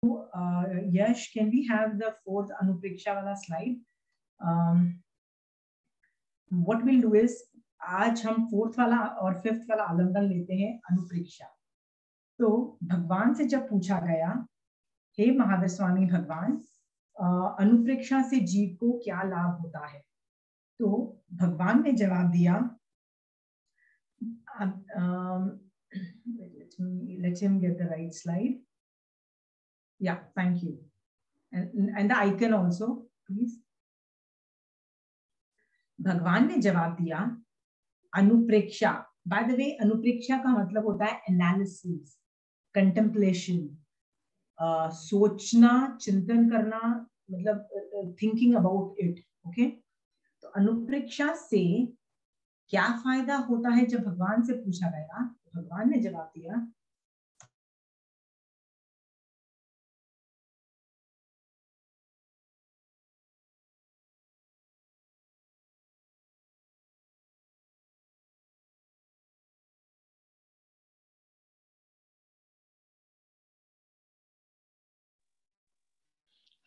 Yash, can we have the fourth Anupreksha wala slide? What we'll do is आज हम fourth वाला और fifth वाला आलंबन लेते हैं अनुप्रेक्षा। तो भगवान से जब पूछा गया, हे महावीर स्वामी भगवान, अनुप्रेक्षा से जीव को क्या लाभ होता है, तो भगवान ने जवाब दिया, let him get the right slide. Yeah, thank you. And the icon also, please. भगवान ने जवाब दिया, अनुप्रेक्षा, बाय द वे अनुप्रेक्षा का मतलब होता है एनालिसिस, कंटेम्पलेशन, सोचना, चिंतन करना, मतलब थिंकिंग अबाउट इट। ओके, तो अनुप्रेक्षा से क्या फायदा होता है जब भगवान से पूछा गया, भगवान ने जवाब दिया,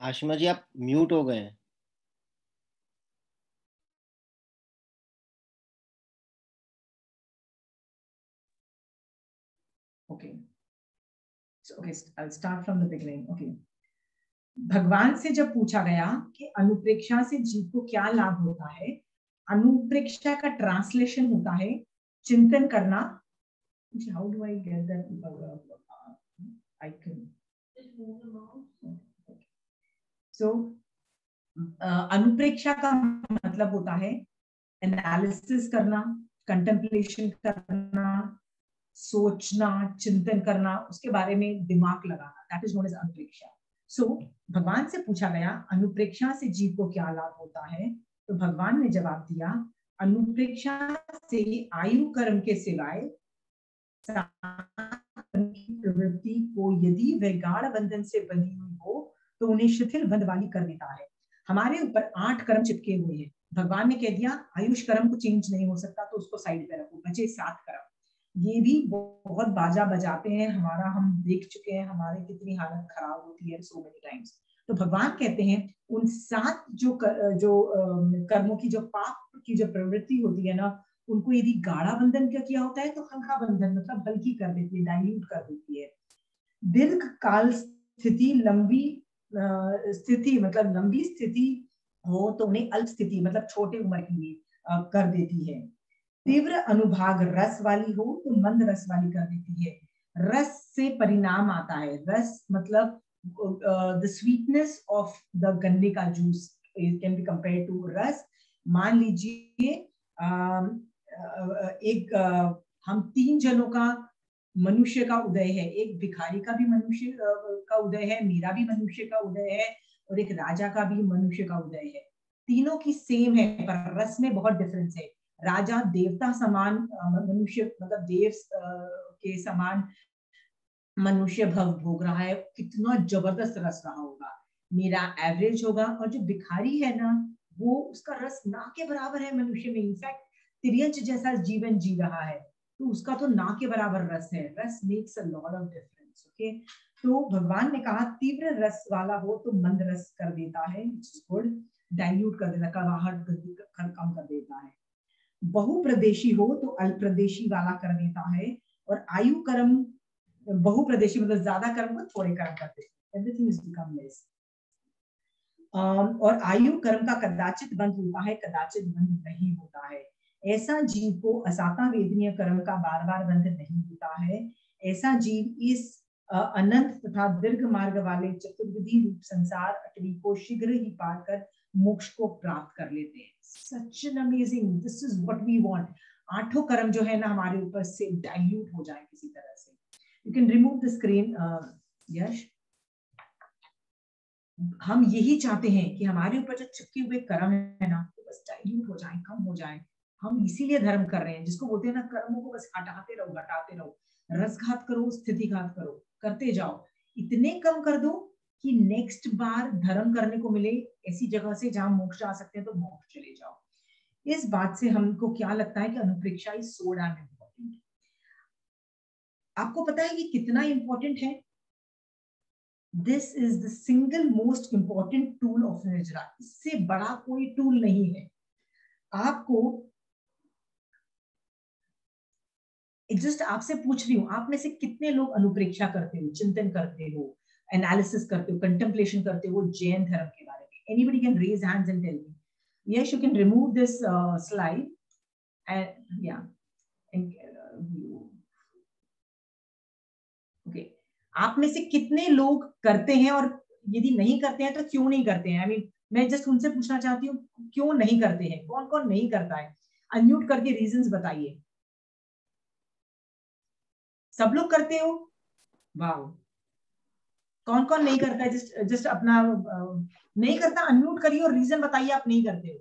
आशिमा जी आप म्यूट हो गए हैं। Okay. So, okay, I'll start from the beginning. Okay. भगवान से जब पूछा गया कि अनुप्रेक्षा से जीव को क्या लाभ होता है, अनुप्रेक्षा का ट्रांसलेशन होता है चिंतन करना। How do I get that icon? So अनुप्रेक्षा का मतलब होता है एनालिसिस करना, कंटेम्पलेशन करना, सोचना, चिंतन करना, उसके बारे में दिमाग लगाना, दैट इज नोन एज अनुप्रेक्षा। सो भगवान से पूछा गया अनुप्रेक्षा से जीव को क्या लाभ होता है, तो भगवान ने जवाब दिया, अनुप्रेक्षा से आयु कर्म के सिवाय प्रवृत्ति को यदि वह गाढ़ बंधन से बंधी हुई हो तो उन्हें शिथिल बंध वाली कर देता है। हमारे ऊपर 8 कर्म चिपके हुए हैं, भगवान ने कह दिया आयुष कर्म को चेंज नहीं हो सकता, तो उसको साइड पे रखो, बचे 7 कर्म। ये भी बहुत बाजा बजाते हैं हमारा, हम देख चुके हैं हमारी कितनी हालत खराब होती है सो मेनी टाइम्स। तो भगवान कहते हैं उन 7 जो कर्मों की, जो पाप की जो प्रवृत्ति होती है ना, उनको यदि गाढ़ा बंधन क्या किया होता है तो हल्का बंधन मतलब हल्की कर देती है, डाइल्यूट कर देती है। दीर्घ काल स्थिति, लंबी स्थिति मतलब लंबी स्थिति हो तो उन्हें अल्प स्थिति मतलब छोटे उम्र के लिए कर देती है। तीव्र अनुभाग रस वाली हो तो मंद रस वाली कर देती है। रस से परिणाम आता है, रस मतलब द स्वीटनेस ऑफ द गन्ने का juice can be compare to रस। मान लीजिए एक हम 3 जनों का मनुष्य का उदय है, एक भिखारी का भी मनुष्य का उदय है, मेरा भी मनुष्य का उदय है, और एक राजा का भी मनुष्य का उदय है। तीनों की सेम है पर रस में बहुत डिफरेंस है। राजा देवता समान मनुष्य मतलब देव के समान मनुष्य भव भोग रहा है, कितना जबरदस्त रस रहा होगा, मेरा एवरेज होगा। और जो भिखारी है ना, वो उसका रस ना के बराबर है मनुष्य में, इनफैक्ट तिर्यंच जैसा जीवन जी रहा है, तो उसका तो ना के बराबर रस है। रस makes a lot of difference. Okay, तो भगवान ने कहा तीव्र रस वाला हो तो मंद रस कर देता है, गुड, डाइल्यूट कर देता, कड़वाहट कम कर देता है। बहुप्रदेशी हो तो अल्पप्रदेशी वाला कर देता है, और आयु कर्म, बहुप्रदेशी मतलब ज्यादा कर्म को थोड़े कर्म करते, एवरीथिंग इज बिकम लेस। और आयु कर्म का कदाचित बंध होता है, कदाचित बंध नहीं होता है। ऐसा जीव को असाता वेदनीय कर्म का बार बार बंध नहीं होता है। ऐसा जीव इस अनंत तथा दीर्घ मार्ग वाले चतुर्विधि रूप संसार अटवी को शीघ्र ही पार कर मोक्ष को प्राप्त कर लेते हैं। Such an amazing, this is what we want. 8 कर्म जो है ना हमारे ऊपर से डाइल्यूट हो जाए किसी तरह से। You can remove the screen Yash. हम यही चाहते हैं कि हमारे ऊपर जो चिपके हुए कर्म है ना, तो बस डाइल्यूट हो जाए, कम हो जाए। हम इसीलिए धर्म कर रहे हैं, जिसको बोलते हैं ना कर्मों को बस हटाते रहो, हटाते रहो, रसघात करो, स्थिति घात करो, करते जाओ, इतने कम कर दो कि नेक्स्ट बार धर्म करने को मिले ऐसी जगह से जहां मोक्ष आ सकते हैं, तो मोक्ष चले जाओ। इस बात से हमको क्या लगता है कि anupreksha is so damn important. आपको पता है कि कितना इंपॉर्टेंट है? This is the single most important tool of nirjara. इससे बड़ा कोई टूल नहीं है। आपको जस्ट आपसे पूछ रही हूँ, आप में से कितने लोग अनुप्रेक्षा करते हो, चिंतन करते हो, एनालिसिस करते हो, कंटेम्पलेशन करते हो जैन धर्म के बारे में? Anybody can raise hands and tell me. Yes, you can remove this slide and yeah okay. आप में से कितने लोग करते हैं, और यदि नहीं करते हैं तो क्यों नहीं करते हैं? आई मीन मैं जस्ट उनसे पूछना चाहती हूँ, क्यों नहीं करते हैं? कौन कौन नहीं करता है? अनम्यूट करके रीजंस बताइए। सब लोग करते हो? वाह। कौन कौन नहीं करता है? जस्ट अपना नहीं करता, अनम्यूट करिए और रीजन बताइए आप नहीं करते हो।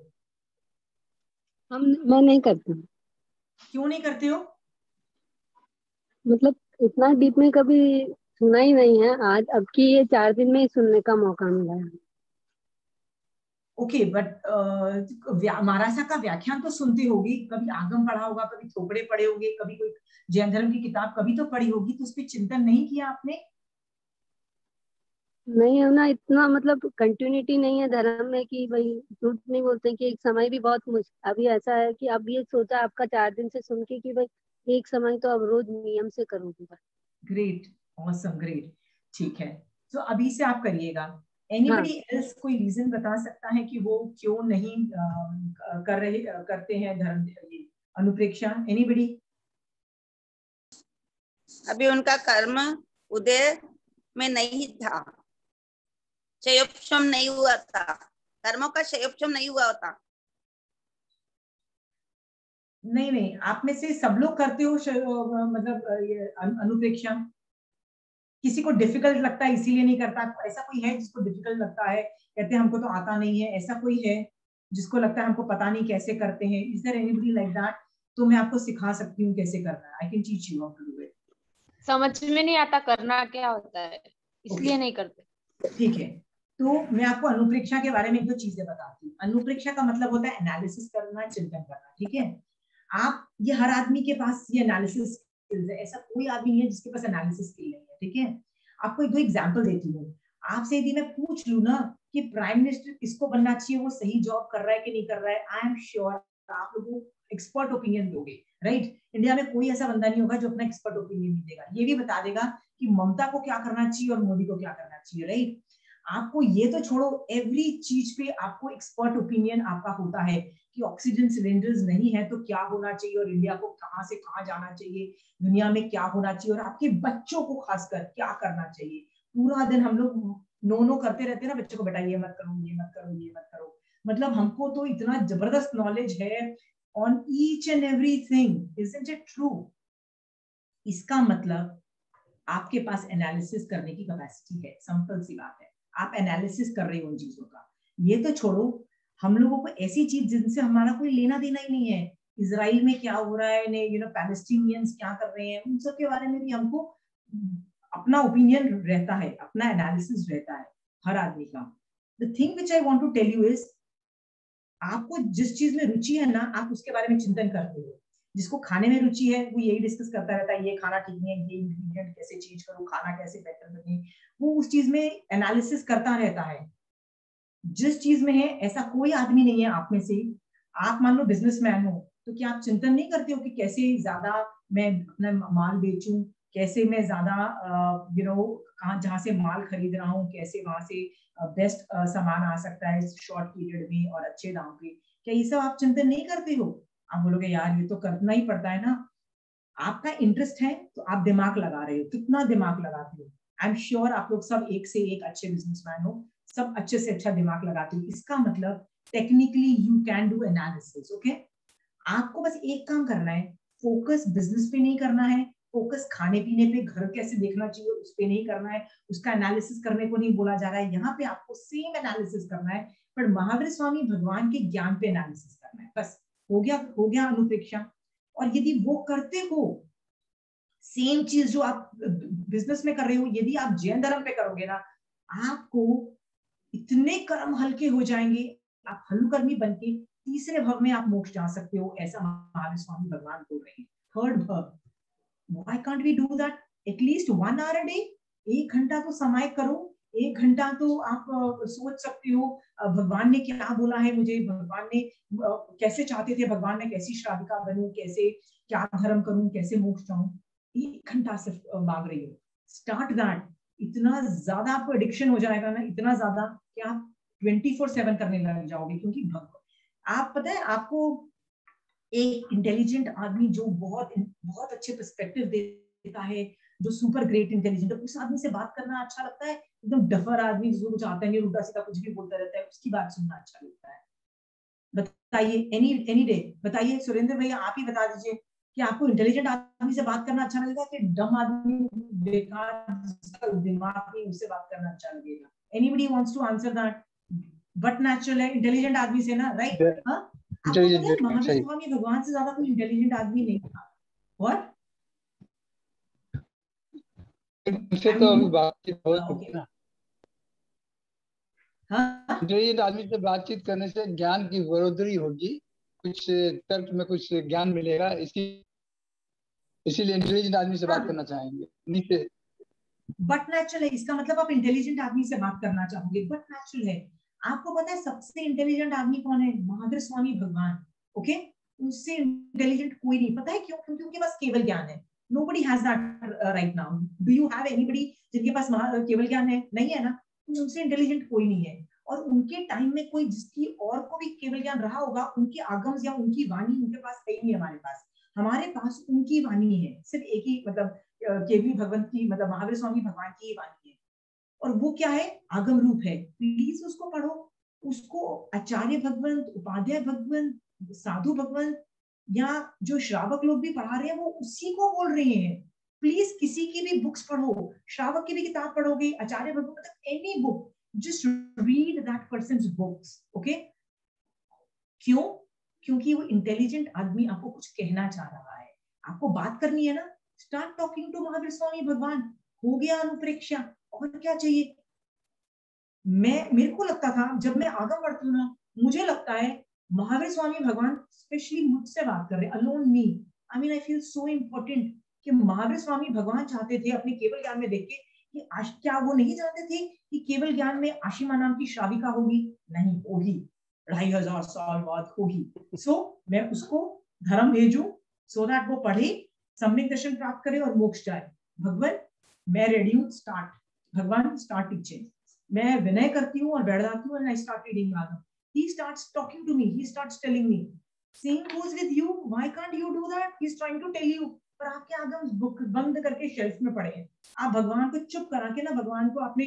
मैं नहीं करती। क्यों नहीं करते हो? मतलब इतना डीप में कभी सुना ही नहीं है। आज अब की ये 4 दिन में ही सुनने का मौका मिला है। ओके, बट महाराजा का व्याख्यान तो सुनती होगी, कभी आगम पढ़ा होगा, कभी थोपड़े पढ़े होंगे, कभी कोई जैन धर्म की किताब कभी तो पढ़ी होगी, तो उस पर चिंतन नहीं किया आपने? नहीं है ना, इतना मतलब कंटिन्यूटी नहीं है धर्म में कि भाई झूठ नहीं बोलते कि एक समय भी बहुत मुश्किल। अभी ऐसा है कि अब ये सोचा आपका 4 दिन से सुन के कि भाई एक समय तो अब रोज नियम से करूंगी। Great, awesome, great. ठीक है, तो अभी से आप करिएगा। एनीबडी एल्स कोई रीजन बता सकता है कि वो क्यों नहीं करते हैं धर्म अनुप्रेक्षा? एनीबडी? अभी उनका कर्म उदय में नहीं था, क्षयोपशम नहीं हुआ था, कर्मों का क्षयोपशम नहीं हुआ होता। नहीं नहीं, आप में से सब लोग करते हो मतलब ये अनुप्रेक्षा? किसी को डिफिकल्ट लगता है इसीलिए नहीं करता? ऐसा कोई है जिसको डिफिकल्ट लगता है, कहते हैं हमको तो आता नहीं है? ऐसा कोई है जिसको लगता है हमको पता नहीं कैसे करते हैं? Is there anybody like that? तो मैं आपको सिखा सकती हूँ कैसे करना है। I can teach you how to do it. समझ में नहीं आता करना क्या होता है, इसलिए नहीं करते। ठीक है, तो मैं आपको अनुप्रेक्षा के बारे में 2 चीजें बताती हूँ। अनुप्रेक्षा का मतलब होता है एनालिसिस करना, चिंतन करना। ठीक है, आप ये हर आदमी के पास ये एनालिसिस स्किल्स है, ऐसा कोई आदमी नहीं है जिसके पास एनालिसिस स्किल नहीं है। ठीक है, आपको 2 एग्जांपल देती हूँ। आपसे यदि मैं पूछ लूँ ना कि प्राइम मिनिस्टर किसको बनना चाहिए, वो सही जॉब कर रहा है कि नहीं कर रहा है, आई एम श्योर आप लोगों को एक्सपर्ट ओपिनियन दोगे, राइट? इंडिया में कोई ऐसा बंदा नहीं होगा जो अपना एक्सपर्ट ओपिनियन नहीं देगा। ये भी बता देगा कि ममता को क्या करना चाहिए और मोदी को क्या करना चाहिए, राइट? आपको ये तो छोड़ो, एवरी चीज पे आपको एक्सपर्ट ओपिनियन आपका होता है कि ऑक्सीजन सिलेंडर्स नहीं है तो क्या होना चाहिए, और इंडिया को कहां से कहां जाना चाहिए, दुनिया में क्या होना चाहिए, और आपके बच्चों को खासकर क्या करना चाहिए। पूरा दिन हम लोग नो करते रहते हैं ना बच्चों को, बेटा ये मत करो, ये मत करो, ये मत करो। मतलब हमको तो इतना जबरदस्त नॉलेज है on each and everything, isn't it true? इसका मतलब आपके पास एनालिसिस करने की कैपेसिटी है, सिंपल सी बात है। आप एनालिसिस कर रहे हो उन चीजों का। ये तो छोड़ो, हम लोगों को ऐसी चीज जिनसे हमारा कोई लेना देना ही नहीं है, इजराइल में क्या हो रहा है, पैलेस्टीनियंस क्या कर रहे हैं, उन सब के बारे में भी हमको अपना ओपिनियन रहता है, अपना एनालिसिस रहता है हर आदमी का। The thing which I want to tell you is, आपको जिस चीज में रुचि है ना, आप उसके बारे में चिंतन करते हो। जिसको खाने में रुचि है वो यही डिस्कस करता रहता है, ये खाना ठीक नहीं है, ये इंग्रेडिएंट कैसे चेंज करूं, खाना कैसे बेटर बने, वो उस चीज में एनालिसिस करता रहता है। जिस चीज में है, ऐसा कोई आदमी नहीं है आप में से, आप मान लो बिजनेसमैन हो, तो क्या आप चिंतन नहीं करते हो कि कैसे ज्यादा मैं अपना माल बेचूं, कैसे मैं ज्यादा कहाँ जहां से माल खरीद रहा हूँ, कैसे वहां से बेस्ट सामान आ सकता है शॉर्ट पीरियड में और अच्छे दाम पे? क्या ये सब आप चिंतन नहीं करते हो? आप बोलोगे यार ये तो करना ही पड़ता है ना। आपका इंटरेस्ट है तो आप दिमाग लगा रहे हो। कितना दिमाग लगाते हो? आई एम श्योर आप लोग सब एक से एक अच्छे बिजनेसमैन हो, सब अच्छे से अच्छा दिमाग लगाते हो। इसका मतलब technically you can do analysis. Okay, आपको बस एक काम करना है, फोकस बिजनेस पे नहीं करना है, फोकस खाने पीने पे, घर कैसे देखना चाहिए उस पे नहीं करना है, उसका एनालिसिस करने को नहीं बोला जा रहा है। यहाँ पे आपको सेम एनालिसिस करना है, पर महावीर स्वामी भगवान के ज्ञान पे एनालिसिस करना है। बस हो गया अनुप्रेक्षा। और यदि वो करते हो सेम चीज जो आप बिजनेस में कर रहे हो, यदि आप जैन धर्म पे करोगे ना, आपको इतने कर्म हल्के हो जाएंगे, आप हल्लुकर्मी बन के तीसरे भव में आप मोक्ष जा सकते हो, ऐसा महावीर स्वामी भगवान बोल रहे हैं। थर्ड भव, why can't we do that? At least 1 hour a day, 1 घंटा तो समाय करो 1 घंटा तो आप सोच सकते हो भगवान ने क्या बोला है मुझे, भगवान ने कैसे चाहते थे, भगवान ने कैसी श्राविका बनूं, कैसे क्या धर्म करूं, कैसे मोक्ष जाऊं। 1 घंटा सिर्फ मांग रही हो, स्टार्ट दैट। इतना ज्यादा आपको एडिक्शन हो जाएगा ना, इतना ज्यादा कि आप 24/7 करने लग जाओगे। क्योंकि आप पता है आपको एक इंटेलिजेंट आदमी जो बहुत बहुत अच्छे पर्सपेक्टिव देता है, जो सुपर ग्रेट इंटेलिजेंट, उस आदमी से बात करना अच्छा लगता है। एकदम डफर आदमी जिसको कुछ आता है, उल्टा सीधा कुछ भी बोलता रहता है, उसकी बात सुनना अच्छा लगता है। बताइए एनी डे, बताइए सुरेंद्र भैया आप ही बता दीजिए कि आपको इंटेलिजेंट आदमी से बात करना अच्छा लगेगा कि डम आदमी, बेकार जिसका दिमाग नहीं, उससे बात करना अच्छा लगेगा? Anybody wants to answer that? But natural है इंटेलिजेंट आदमी से ना, राइट? हाँ, आपको पता है महावीर स्वामी भगवान से ज्यादा कोई इंटेलिजेंट आदमी नहीं था। और से तो अभी बातचीत हो ओके, ना, हाँ इंटेलिजेंट आदमी से बातचीत करने से ज्ञान की बढ़ोतरी होगी, कुछ तर्क में कुछ ज्ञान मिलेगा, इसीलिए इंटेलिजेंट आदमी से बात करना चाहेंगे। नीचे बट नेचुरल है, इसका मतलब आप इंटेलिजेंट आदमी से बात करना चाहोगे, बट नेचुरल है। आपको पता है सबसे इंटेलिजेंट आदमी कौन है? महावीर स्वामी भगवान। ओके, उससे इंटेलिजेंट कोई नहीं। पता है क्यों? क्योंकि उनके पास केवल ज्ञान है। nobody has that right now. do you have anybody जिनके पास केवल ज्ञान है? नहीं है ना, तो उनसे इंटेलिजेंट कोई नहीं है। और उनके टाइम में कोई जिसकी और को भी केवल ज्ञान रहा होगा, उनकी आगम या उनकी वाणी उनके पास है ही नहीं। हमारे पास उनकी वाणी है, सिर्फ एक ही, मतलब केवली भगवंत की, मतलब महावीर स्वामी भगवान की वाणी है। और वो क्या है? आगम रूप है। प्लीज उसको पढ़ो, उसको आचार्य भगवंत, उपाध्याय भगवंत, साधु भगवंत या जो श्रावक लोग भी पढ़ा रहे हैं वो उसी को बोल रहे हैं। प्लीज किसी की भी बुक्स पढ़ो, श्रावक की भी किताब पढ़ोगे, आचार्य भगवंत, मतलब any book, just read that persons books. Okay, क्यों? क्योंकि वो इंटेलिजेंट आदमी आपको कुछ कहना चाह रहा है, आपको बात करनी है ना। Start talking to Mahavir Swami भगवान। हो गया अनुप्रेक्षा, और क्या चाहिए? मेरे को लगता था जब मैं आगे बढ़ती हूँ ना, मुझे लगता है महावीर स्वामी भगवान स्पेशली मुझसे बात कर रहे हैं, alone me. I mean I feel so important कि महावीर स्वामी भगवान चाहते थे अपने केवल ज्ञान में देख के कि क्या वो नहीं जानते थे कि केवल ज्ञान में आशिमा नाम की श्राविका होगी? नहीं होगी, 2500 साल बाद होगी। सो मैं उसको धर्म भेजू सो दैट वो पढ़े, सम्यक दर्शन प्राप्त करे और मोक्ष जाए। भगवान मैं रेडी हूँ, स्टार्ट। भगवान स्टार्ट टीचिंग। मैं विनय करती हूँ और बैठ जाती हूँ and I start reading Bhagavatam. He starts talking to me. He starts telling me. Same goes with you. Why can't you do that? He's trying to tell you. पर आपके आगम बुक बंद करके शेल्फ में पड़े हैं। आप भगवान को चुप करा के ना, भगवान को अपने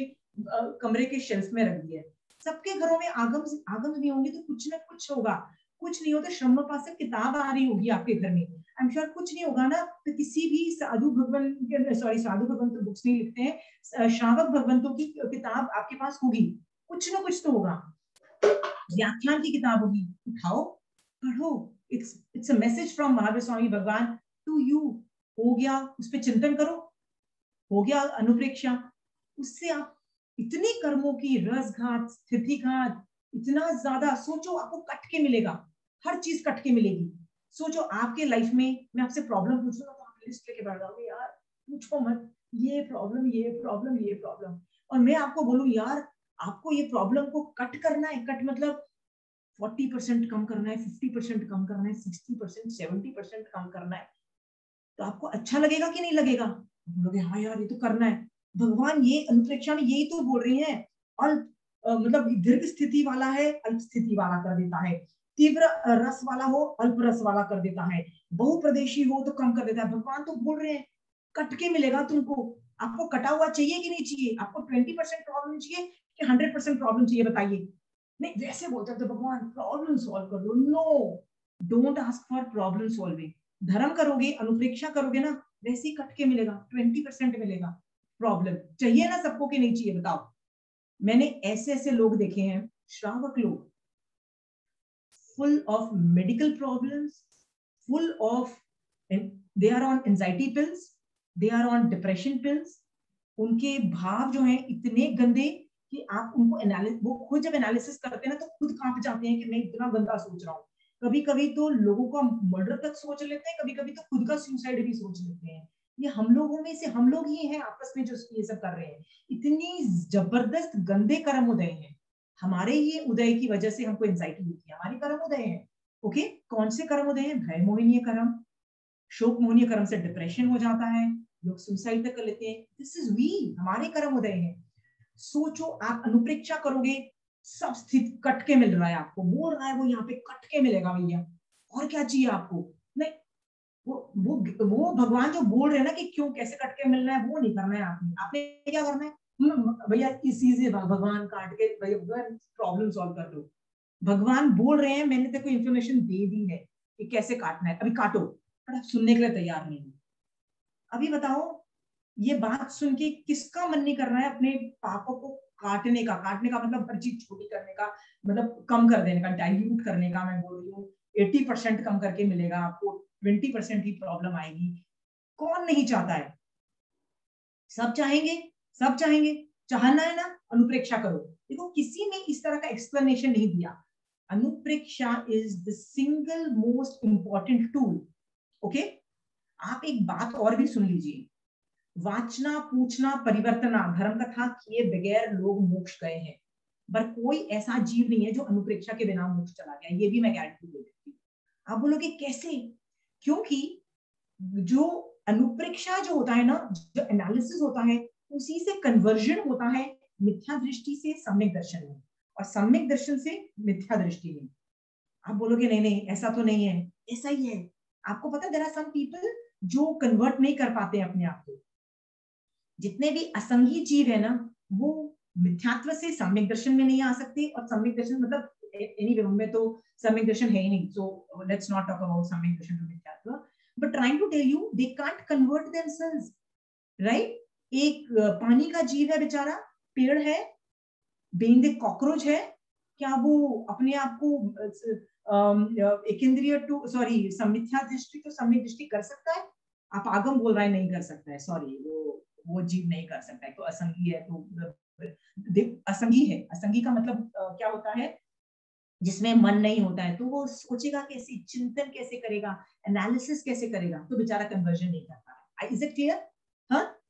कमरे के शेल्फ में रख दिया। सबके घरों में आगम नहीं होंगे तो कुछ ना कुछ होगा। कुछ नहीं हो तो श्रमोपासक किताब आ रही होगी आपके घर में। आई एम श्योर कुछ नहीं होगा ना तो किसी भी साधु भगवान तो बुक्स नहीं लिखते हैं, श्रावक भगवंतों की किताब आपके पास होगी। कुछ ना कुछ तो होगा, व्याख्यान की किताब होगी, उठाओ पढ़ो। It's a message from Mahavir Swami Bhagwan to you. हो गया, उस पर चिंतन करो, हो गया अनुप्रेक्षा। उससे आप इतनी कर्मों की रसघात, स्थितिघात, इतना ज्यादा सोचो, आपको कट के मिलेगा, हर चीज कट के मिलेगी। सोचो आपके लाइफ में मैं आपसे प्रॉब्लम पूछूंगा तो आप लिस्ट लेके बैठ जाओगे, यार पूछो मत, ये प्रॉब्लम, ये प्रॉब्लम, ये प्रॉब्लम। और मैं आपको बोलूं यार, आपको ये प्रॉब्लम को कट करना है। कट मतलब 40% कम करना है, 50% कम करना है, 60%, 70% कम करना है। तो आपको अच्छा लगेगा कि नहीं लगेगा? बोलोगे हाँ यार ये तो करना है। भगवान ये अनुप्रेक्षा में यही तो बोल रहे हैं। अल्प मतलब दीर्घ स्थिति वाला है, अल्प स्थिति वाला कर देता है। तीव्र रस वाला हो, अल्प रस वाला कर देता है। बहुप्रदेशी हो तो कम कर देता है। भगवान तो बोल रहे हैं कट के मिलेगा तुमको। आपको कटा हुआ चाहिए कि नहीं चाहिए? आपको 20% प्रॉब्लम चाहिए कि 100% प्रॉब्लम चाहिए? बताइए। नहीं वैसे बोलते थे भगवान प्रॉब्लम सॉल्व कर दो। No, don't ask for problem solving. धर्म करोगे, अनुप्रेक्षा करोगे ना, वैसे ही कट के मिलेगा, 20% मिलेगा। प्रॉब्लम चाहिए ना सबको कि नहीं चाहिए? बताओ। मैंने ऐसे ऐसे लोग देखे हैं, श्रावक लोग, full of medical problems, full of, they are on anxiety pills, they are on depression pills. उनके भाव जो हैं इतने गंदे कि आप उनको वो खुद जब एनालिसिस करते हैं ना तो खुद कांप जाते हैं कि मैं इतना गंदा सोच रहा हूँ। कभी कभी तो लोगों का मर्डर तक सोच लेते हैं, कभी कभी तो खुद का सुसाइड भी सोच लेते हैं। ये हम लोगों में से हम लोग ही हैं आपस में जो ये सब कर रहे हैं। इतनी जबरदस्त गंदे कर्म उदय हैं, हमारे ये उदय की वजह से हमको एंजाइटी होती है, हमारे कर्म उदय हैं। ओके, कौन से कर्म उदय हैं? भय मोहिनीय कर्म, शोक मोहिनीय कर्म से डिप्रेशन हो जाता है, लोग सुसाइड तक कर लेते हैं। दिस इज वी, हमारे कर्म उदय हैं। सोचो आप अनुप्रेक्षा करोगे, सब स्थित कट के मिल रहा है आपको, बोल रहा है वो यहाँ पे कट के मिलेगा भैया, और क्या चाहिए आपको? नहीं, वो भगवान जो बोल रहे हैं ना कि क्यों कैसे कट के मिल रहा है, वो नहीं करना है आपने। आपने क्या करना है? भैया इसी से भगवान काट के भैया प्रॉब्लम सॉल्व कर दो। भगवान बोल रहे हैं, मैंने तेरे को इन्फॉर्मेशन दे दी है कि कैसे काटना है, अभी काटो, पर आप सुनने के लिए तैयार नहीं है। अभी बताओ, ये बात सुन के किसका मन नहीं कर रहा है अपने पापों को काटने का? काटने का मतलब हर चीज छोटी करने का, मतलब कम कर देने का, डाइल्यूट करने का। मैं बोल रही हूँ 80% कम करके मिलेगा आपको, 20% ही प्रॉब्लम आएगी। कौन नहीं चाहता है? सब चाहेंगे, सब चाहेंगे। चाहना है ना, अनुप्रेक्षा करो। देखो, किसी ने इस तरह का एक्सप्लेनेशन नहीं दिया। Anupreksha is the single most important tool. Okay, आप एक बात और भी सुन लीजिए। वाचना पूछना परिवर्तना धर्म कथा किए बगैर लोग मोक्ष गए हैं, पर कोई ऐसा जीव नहीं है जो अनुप्रेक्षा के बिना मोक्ष चला गया। ये भी मैं गारंटी दे देती हूँ। आप बोलोगे कैसे? क्योंकि जो अनुप्रेक्षा जो होता है ना, जो एनालिसिस होता है, उसी से कन्वर्जन होता है मिथ्या दृष्टि से सम्यक दर्शन में, और सम्यक दर्शन से मिथ्या दृष्टि में। आप बोलोगे नहीं नहीं ऐसा तो नहीं है, ऐसा ही है। आपको पता है देयर आर सम पीपल जो कन्वर्ट नहीं कर पाते अपने आप को। जितने भी असंगी जीव है ना, वो मिथ्यात्व से सम्यक दर्शन में नहीं आ सकते। और सम्यक दर्शन मतलब एनीवे उनमें तो सम्यक दर्शन है ही नहीं, so let's not talk about सम्यक दर्शन टू मिथ्यात्व, but trying to tell you they can't convert themselves, right? एक पानी का जीव है बेचारा, पेड़ है, बेंदे कॉकरोच है, क्या वो अपने आप को एकेंद्रिय टू सॉरी मिथ्या दृष्टि तो सम्यक दृष्टि कर सकता है? आप आगम बोल रहा है नहीं कर सकता है, सॉरी, वो जीव नहीं कर सकता है, तो असंगी है। तो असंगी है, असंगी का मतलब क्या होता है? जिसमें मन नहीं होता है, तो वो सोचेगा कैसे, चिंतन कैसे करेगा, एनालिसिस कैसे करेगा, तो बेचारा कन्वर्जन नहीं कर पा रहा। Is it clear? हाँ,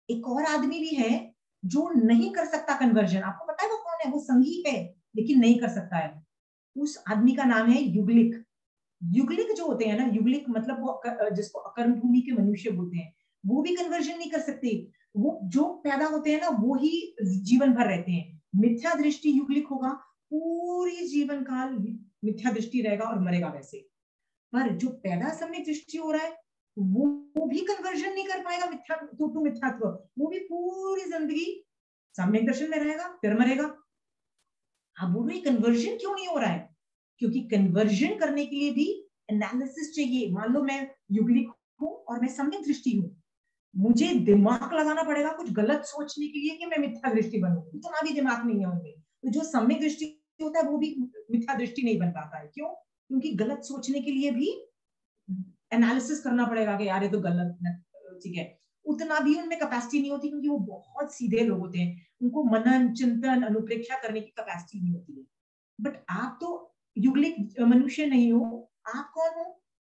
एक और आदमी भी है जो नहीं कर सकता कन्वर्जन। आपको पता है वो कौन है? वो संगी है लेकिन नहीं कर सकता है। उस आदमी का नाम है युगलिक। युगलिक जो होते हैं ना, युगलिक मतलब वो जिसको अकर्म भूमि के मनुष्य बोलते हैं, वो भी कन्वर्जन नहीं कर सकते। वो जो पैदा होते हैं ना, वो ही जीवन भर रहते हैं। मिथ्या दृष्टि युगलिक होगा, पूरी जीवन काल मिथ्या दृष्टि रहेगा और मरेगा वैसे। पर जो पैदा सम्यक दृष्टि हो रहा है, वो भी कन्वर्जन नहीं कर पाएगा मिथ्या टू मिथ्यात्व। वो भी पूरी जिंदगी सम्यक दर्शन में रहेगा, फिर मरेगा। अब वो भी कन्वर्जन क्यों नहीं हो रहा है? क्योंकि कन्वर्जन करने के लिए भी एनालिसिस चाहिए। मान लो मैं युगलिक हूं और मैं सम्यक दृष्टि हूं, मुझे दिमाग लगाना पड़ेगा कुछ गलत सोचने के लिए कि मैं मिथ्या दृष्टि बनूं। इतना भी दिमाग नहीं है उनमें। तो जो सम्यक दृष्टि होता है वो भी मिथ्या दृष्टि नहीं बन पाता है। क्यों? क्योंकि गलत सोचने के लिए भी एनालिसिस करना पड़ेगा कि यार ये तो गलत है, ठीक है। उतना भी उनमें कैपेसिटी नहीं होती, क्योंकि वो बहुत सीधे लोग होते हैं, उनको मनन चिंतन अनुप्रेक्षा करने की कैपेसिटी नहीं होती है। बट आप तो युगलिक मनुष्य नहीं हो। आप कौन हो?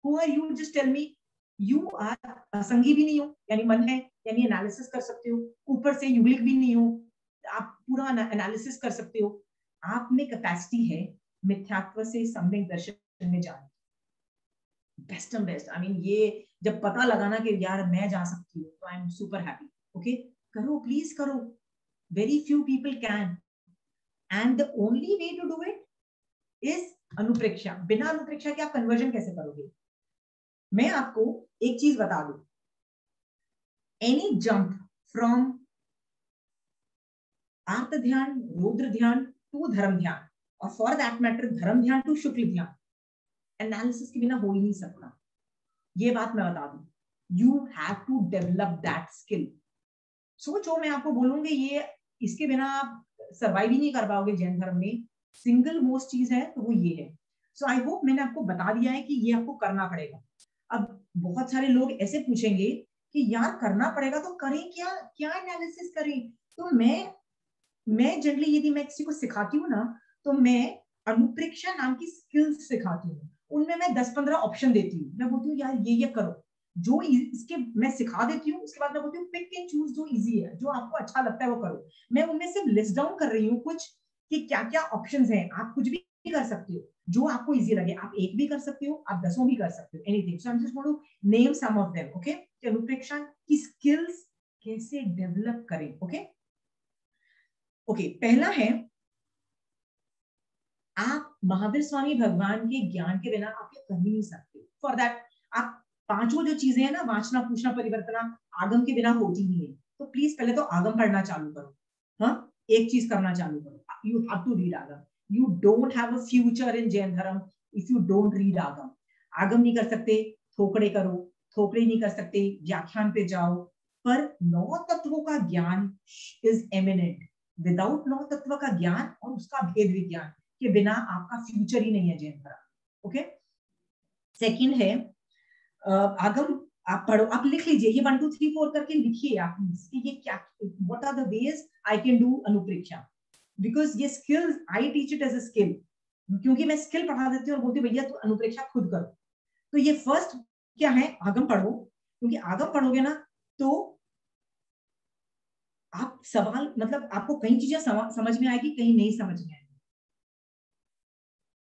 Who are you? Just tell me. You are असंगी भी नहीं हो, यानी मन है, यानी एनालिसिस कर सकते हो। ऊपर से युगलिक भी नहीं हो, आप पूरा एनालिसिस कर सकते हो। आप में कैपेसिटी है मिथ्यात्व से सम्यक दर्शन में जाने। Best and best, I mean ये जब पता लगाना कि यार मैं जा सकती हूँ, तो I am super happy. Okay, करो प्लीज करो। Very few people can, and the only way to do it is anupreksha. बिना अनुप्रेक्षा के आप कन्वर्जन कैसे करोगे? मैं आपको एक चीज बता दूं, एनी जंप फ्रॉम आर्त ध्यान, रुद्र ध्यान टू धर्म ध्यान, और फॉर दैट मैटर धर्म ध्यान टू शुक्ल ध्यान, एनालिसिस के बिना हो ही नहीं सकता। ये बात मैं बता दूं, you have to develop that skill. सोचो, मैं आपको बोलूंगी ये, इसके बिना आप सर्वाइव ही नहीं कर पाओगे जैन धर्म में। सिंगल मोस्ट चीज है तो वो ये है। सो आई होप मैंने आपको बता दिया है कि ये आपको करना पड़ेगा। अब बहुत सारे लोग ऐसे पूछेंगे कि यार करना पड़ेगा तो करें क्या, क्या एनालिसिस करें? तो मैं जनरली यदि मैं किसी को सिखाती हूँ ना, तो मैं अनुप्रेक्षा नाम की स्किल्स सिखाती हूँ। उनमें मैं 10-15 ऑप्शन देती हूँ। मैं बोलती हूँ यार ये करो, जो इसके मैं सिखा देती हूँ, उसके बाद मैं बोलती हूँ पिक एंड चूज जो इजी है, जो आपको अच्छा लगता है वो करो। मैं उनमें सिर्फ लिस्ट डाउन कर रही हूँ कुछ कि क्या क्या ऑप्शंस हैं। आप कुछ भी कर सकते हो जो आपको इजी लगे, आप एक भी कर सकते हो, आप 10 भी कर सकते हो, anything. So I am just going to name some of them, okay. अनुप्रेक्षा की स्किल्स कैसे डेवलप करें, ओके ओके। पहला है, आप महावीर स्वामी भगवान के ज्ञान के बिना आप ये कर ही नहीं सकते। फॉर दैट आप पांचों जो चीजें हैं ना, वाचना, पूछना, परिवर्तना, आगम के बिना होती नहीं है। तो प्लीज पहले तो आगम पढ़ना चालू करो। हाँ, एक चीज करना चालू करो, यू हैव टू रीड आगम। You don't have a future in Jain धर्म इफ यू डोंट रीड आगम। आगम नहीं कर सकते, थोकड़े करो, थोकड़े नहीं कर सकते, व्याख्यान पे जाओ। पर नौ तत्वों का ज्ञान इज एमिनेंट। विदाउट नौ तत्व का ज्ञान और उसका भेद विज्ञान के बिना आपका फ्यूचर ही नहीं है जैन धर्म, ओके। सेकंड है, आगम आप पढ़ो, आप लिख लीजिए, ये 1 2 3 4 करके लिखिए आप कि ये क्या, what are the ways I can do anupreksha, because ये skill I teach it as a skill, क्योंकि मैं स्किल पढ़ा देती हूँ और बोलती भैया तू अनुप्रेक्षा खुद करो। तो ये फर्स्ट क्या है, आगम पढ़ो, क्योंकि आगम पढ़ोगे ना तो आप सवाल, मतलब आपको कई चीजें समझ में आएगी, कहीं नहीं समझ में आएगी।